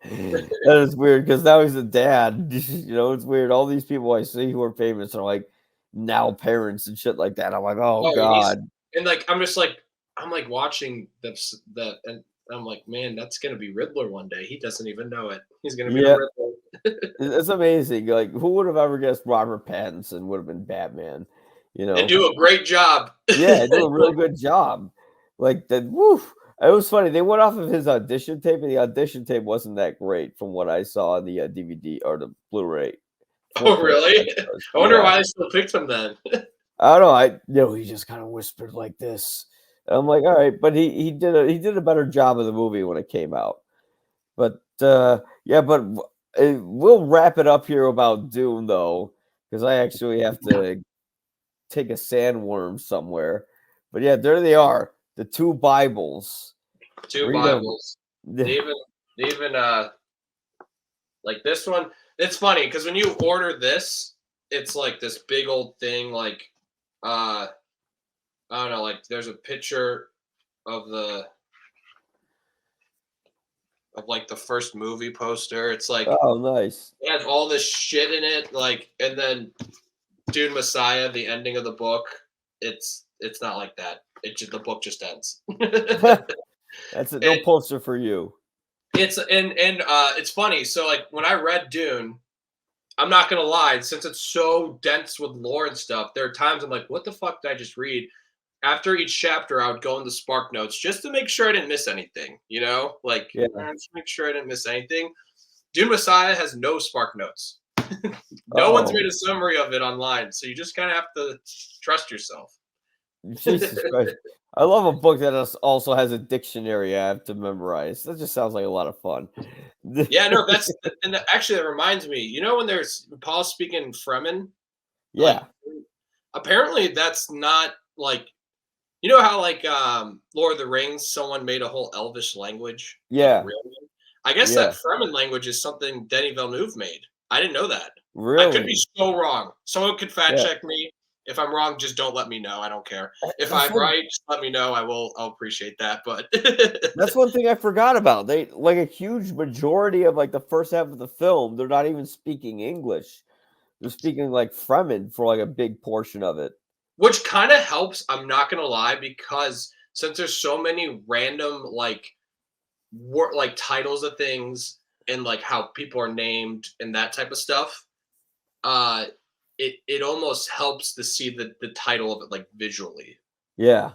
That is weird because now he's a dad. You know, it's weird. All these people I see who are famous are like now parents and shit like that. I'm like, oh Oh, and god. like I'm like watching that and I'm like, man, that's gonna be Riddler one day. He doesn't even know it. He's gonna be the Yeah, Riddler. it's amazing. Like, who would have ever guessed Robert Pattinson would have been Batman? You And know? do a great job. Yeah, do a real good job. Like that. Woo. It was funny. They went off of his audition tape, and the audition tape wasn't that great from what I saw on the DVD or the Blu-ray. Oh, 4K really? extras. I wonder Yeah, why I still picked him then. I don't know. He just kind of whispered like this. I'm like, all right, but he did a better job of the movie when it came out. But yeah, but we'll wrap it up here about Dune though, because I actually have to take a sandworm somewhere. But yeah, there they are, the two Bibles. Two Read them. Bibles. They even like this one. It's funny because when you order this, it's like this big old thing. Like I don't know. Like there's a picture of like the first movie poster. It's like Oh, nice. it has all this shit in it. Like and then Dune Messiah, the ending of the book. It's not like that. The book just ends. That's it. No And poster for you. it's funny. So like when I read Dune, I'm not gonna lie, since it's so dense with lore and stuff, there are times I'm like, what the fuck did I just read? After each chapter, I would go in the Spark Notes just to make sure I didn't miss anything, you know? Like, Yeah. just make sure I didn't miss anything. Dune Messiah has no Spark Notes. No one's Oh, made a summary of it online, so you just kind of have to trust yourself. Jesus Christ. I love a book that also has a dictionary I have to memorize. That just sounds like a lot of fun. Yeah, no, actually that reminds me. You know when there's Paul speaking Fremen, like Yeah. apparently that's not like, you know how like Lord of the Rings, someone made a whole Elvish language, like a Yeah, real one. I guess yeah, that Fremen language is something Denis Villeneuve made. I didn't know that. I could be really. so wrong. Someone could fact Yeah, check me. If I'm wrong, just don't let me know. I don't care. If that's I'm one. right, just let me know. I'll appreciate that. But That's one thing I forgot about. They like a huge majority of like the first half of the film. They're not even speaking English. They're speaking like Fremen for like a big portion of it. which kind of helps. I'm not gonna lie, because since there's so many random like titles of things and like how people are named and that type of stuff, uh, it almost helps to see the title of it like visually. Yeah,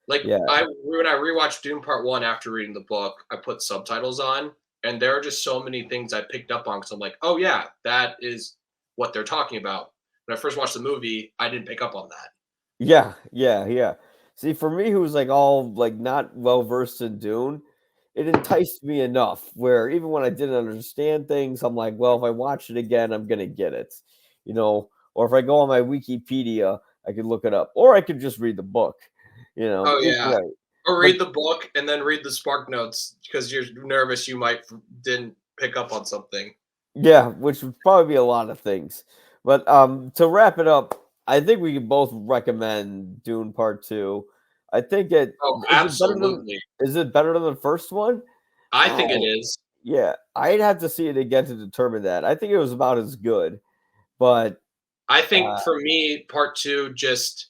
Like yeah, I when I rewatched Dune Part One after reading the book, I put subtitles on, and there are just so many things I picked up on because I'm like, oh yeah, that is what they're talking about. When I first watched the movie, I didn't pick up on that. yeah, yeah, yeah. See, for me, who's like all like not well versed in Dune, it enticed me enough where even when I didn't understand things, I'm like, well, if I watch it again, I'm gonna get it, you know. Or if I go on my Wikipedia, I could look it up, or I could just read the book, Oh either yeah, way. or But read the book and then read the spark notes because you're nervous you might didn't pick up on something. yeah, which would probably be a lot of things. But to wrap it up, I think we can both recommend Dune Part Two. I think Oh, is it better than absolutely. the first one? I I think it is. Yeah, I'd have to see it again to determine that. I think it was about as good, but I think uh, for me, part two, just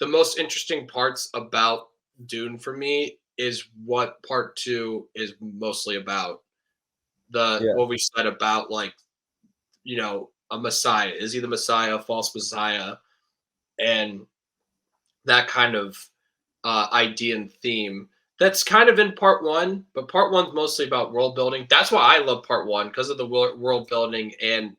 the most interesting parts about Dune for me is what part two is mostly about. The yeah, what we said about like, a Messiah. Is he the Messiah, a false Messiah? And that kind of idea and theme. That's kind of in part one, but part one's mostly about world building. That's why I love part one, because of the world building and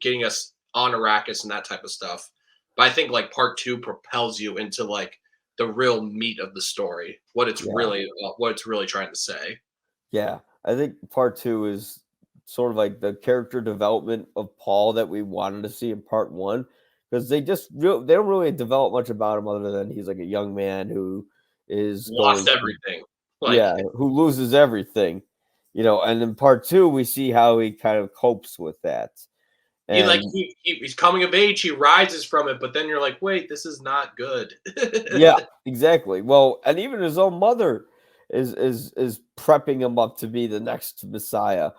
getting us on Arrakis and that type of stuff. But I think like part two propels you into like the real meat of the story, yeah, what it's really trying to say. yeah. I think Part Two is sort of like the character development of Paul that we wanted to see in Part One, because they don't really develop much about him other than he's like a young man who is Lost going to everything. yeah, Like who loses everything, and in Part Two we see how he kind of copes with that, and he's coming of age, he rises from it, but then you're like, wait, this is not good. yeah, exactly. Well, and even his own mother is prepping him up to be the next Messiah,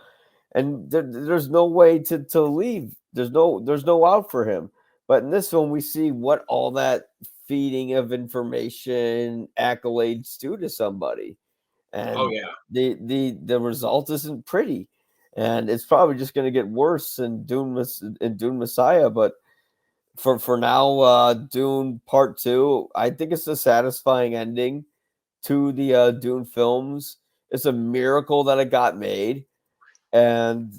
and there's no way to leave. There's no out for him. But in this one, we see what all that feeding of information, accolades do to somebody, Oh and yeah. the result isn't pretty, and it's probably just going to get worse in Dune Messiah. But for now, Dune Part Two, I think it's a satisfying ending to the Dune films. It's a miracle that it got made, and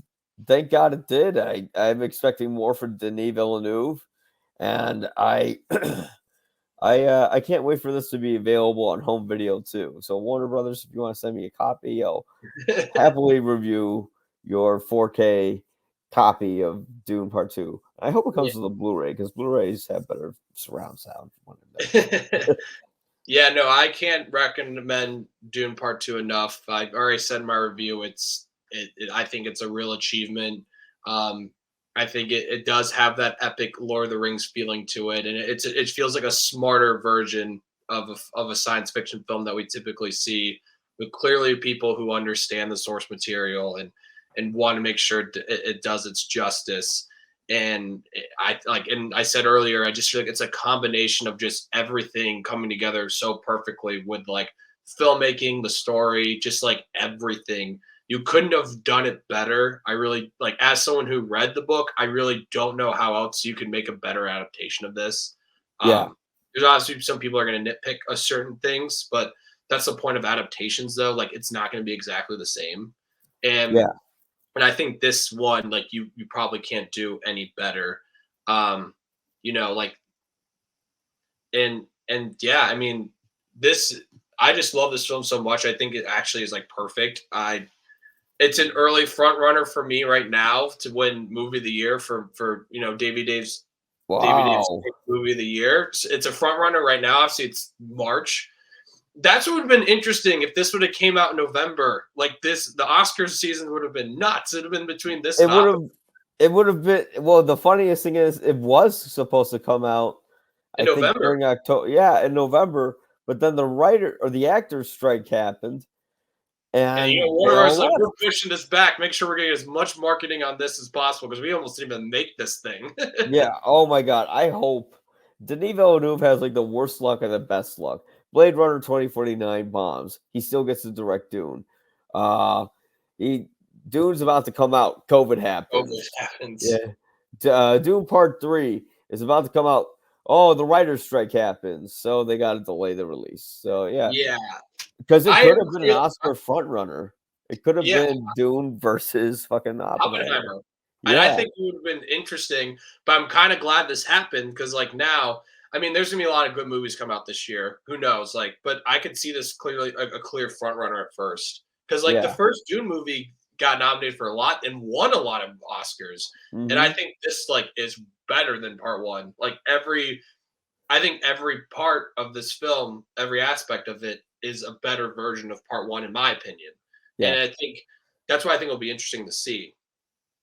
thank God it did. I'm expecting more for Denis Villeneuve, and I can't wait for this to be available on home video too. So Warner Brothers, if you want to send me a copy, I'll happily review your 4K copy of Dune Part Two. I hope it Yeah. comes with a Blu-ray because Blu-rays have better surround sound when it does. Yeah, no, I can't recommend Dune Part Two enough. I've already said in my review. I think it's a real achievement. Um, I think it does have that epic Lord of the Rings feeling to it, and it feels like a smarter version of a science fiction film that we typically see, with clearly people who understand the source material and want to make sure it does its justice. And I said earlier, I just feel like it's a combination of just everything coming together so perfectly, with like filmmaking, the story, just like everything. You couldn't have done it better. I really, like, as someone who read the book, I really don't know how else you could make a better adaptation of this. Yeah, There's obviously some people are going to nitpick a certain things, but that's the point of adaptations, though. Like, it's not going to be exactly the same. And yeah, I think this one, like, you probably can't do any better. Um, like, and yeah, I mean, this I just love this film so much. I think it actually is like perfect. It's an early front runner for me right now to win movie of the year for Davy Dave's Dave's Wow. movie of the year. It's a front runner right now. Obviously, it's March. That's what would have been interesting if this would have came out in November. Like this, the Oscars season would have been nuts. It would have been between this It and would Oppenheimer. have it would have been well, the funniest thing is it was supposed to come out, In I think, November. during October, yeah, in November, but then the writer or the actors strike happened, And and Warner they Bros. all Like, we're left. pushing this back. Make sure we're getting as much marketing on this as possible because we almost didn't even make this thing. Yeah, oh my god, I hope Denis Villeneuve has, like, the worst luck and the best luck. Blade Runner 2049 bombs. He still gets to direct Dune. Uh, he Dune's about to come out. COVID COVID happens. happens. Yeah. Dune Part 3 is about to come out. Oh, the writer's strike happens, so they gotta delay the release. So, yeah, Yeah, because it I could have been an feel. Oscar front runner. It could have Yeah, been Dune versus fucking Oppenheimer. Oppenheimer. And I Yeah, think it would have been interesting, but I'm kind of glad this happened because, like, now, I mean, there's gonna be a lot of good movies come out this year. Who knows? Like, but I could see this clearly a clear front runner at first because, like, the yeah. first Dune movie got nominated for a lot and won a lot of Oscars, and I Mhm. think this like is better than part one. Like I think every part of this film, every aspect of it, is a better version of part one, in my opinion. And Yeah, I think that's why I think it'll be interesting to see.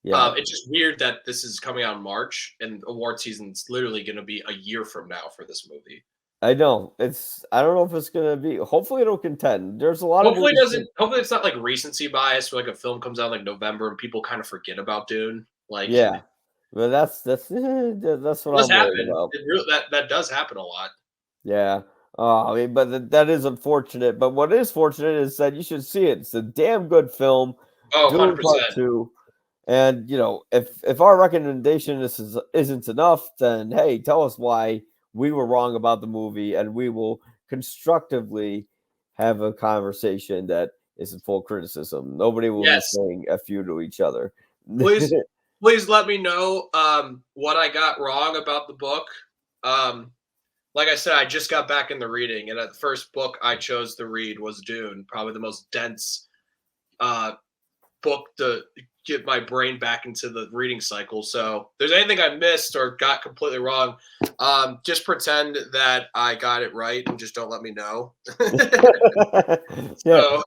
yeah. It's just weird that this is coming out in March and award season's literally going to be a year from now for this movie. I know. I don't know if it's gonna be hopefully it'll contend. There's a lot of movies that Hopefully it's not like recency bias where like a film comes out in like November and people kind of forget about Dune. Like yeah. But that's that's what does I'm worried happen. about. That does happen a lot. Yeah. I mean, but that is unfortunate. But what is fortunate is that you should see it. It's a damn good film. Oh, Dune Part 100%. 2. And if our recommendation isn't enough, then hey, tell us why we were wrong about the movie, and we will constructively have a conversation that isn't full criticism. Nobody will be Yes. saying "f you" to each other. Please please let me know what I got wrong about the book. Um like I said, I just got back in the reading, and the first book I chose to read was Dune, probably the most dense uh, book to get my brain back into the reading cycle. So, if there's anything I missed or got completely wrong, just pretend that I got it right and just don't let me know. Yeah. So,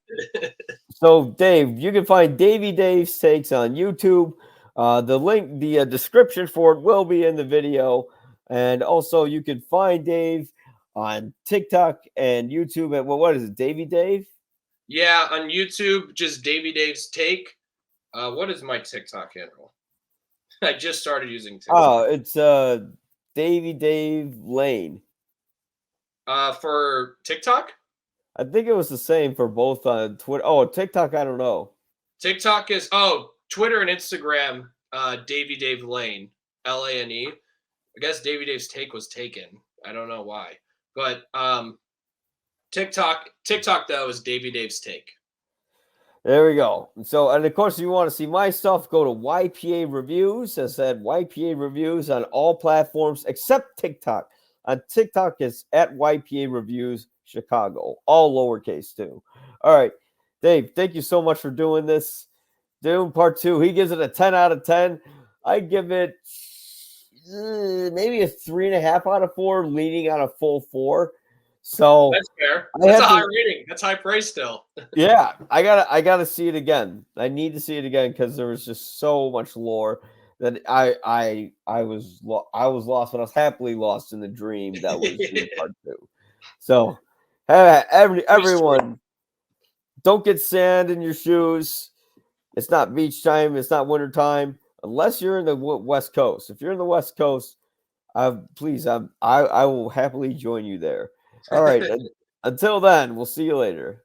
So, Dave, you can find Davey Dave's takes on YouTube. The link, the description for it will be in the video. And also, you can find Dave on TikTok and YouTube at, well, what is it, Davey Dave? yeah, on YouTube, just Dave's take. What is my TikTok handle? I just started using Oh, TikTok. it's Davey Dave Lane. For TikTok, I think it was the same for both on Twitter. Oh, TikTok, I don't know. TikTok is Twitter and Instagram. Dave Lane, Lane. I guess Dave's take was taken. I don't know why, but TikTok though is Dave's take. There we go. So, and of course, if you want to see my stuff, go to YPA Reviews. As I said, YPA Reviews on all platforms except TikTok. On TikTok, it's at YPA Reviews Chicago, all lowercase too. All right, Dave, thank you so much for doing this. Dune Part 2, he gives it a 10 out of 10. I give it maybe a 3.5 out of 4, leaning on a full 4. So That's fair. I That's a have high to, rating. That's high praise still. yeah, I gotta see it again. I need to see it again because there was just so much lore that I was lost, but I was happily lost in the dream that was Dune Part 2. So everyone, don't get sand in your shoes. It's not beach time. It's not winter time unless you're in the West Coast. If you're in the West Coast, please, I will happily join you there. All right. Until then, we'll see you later.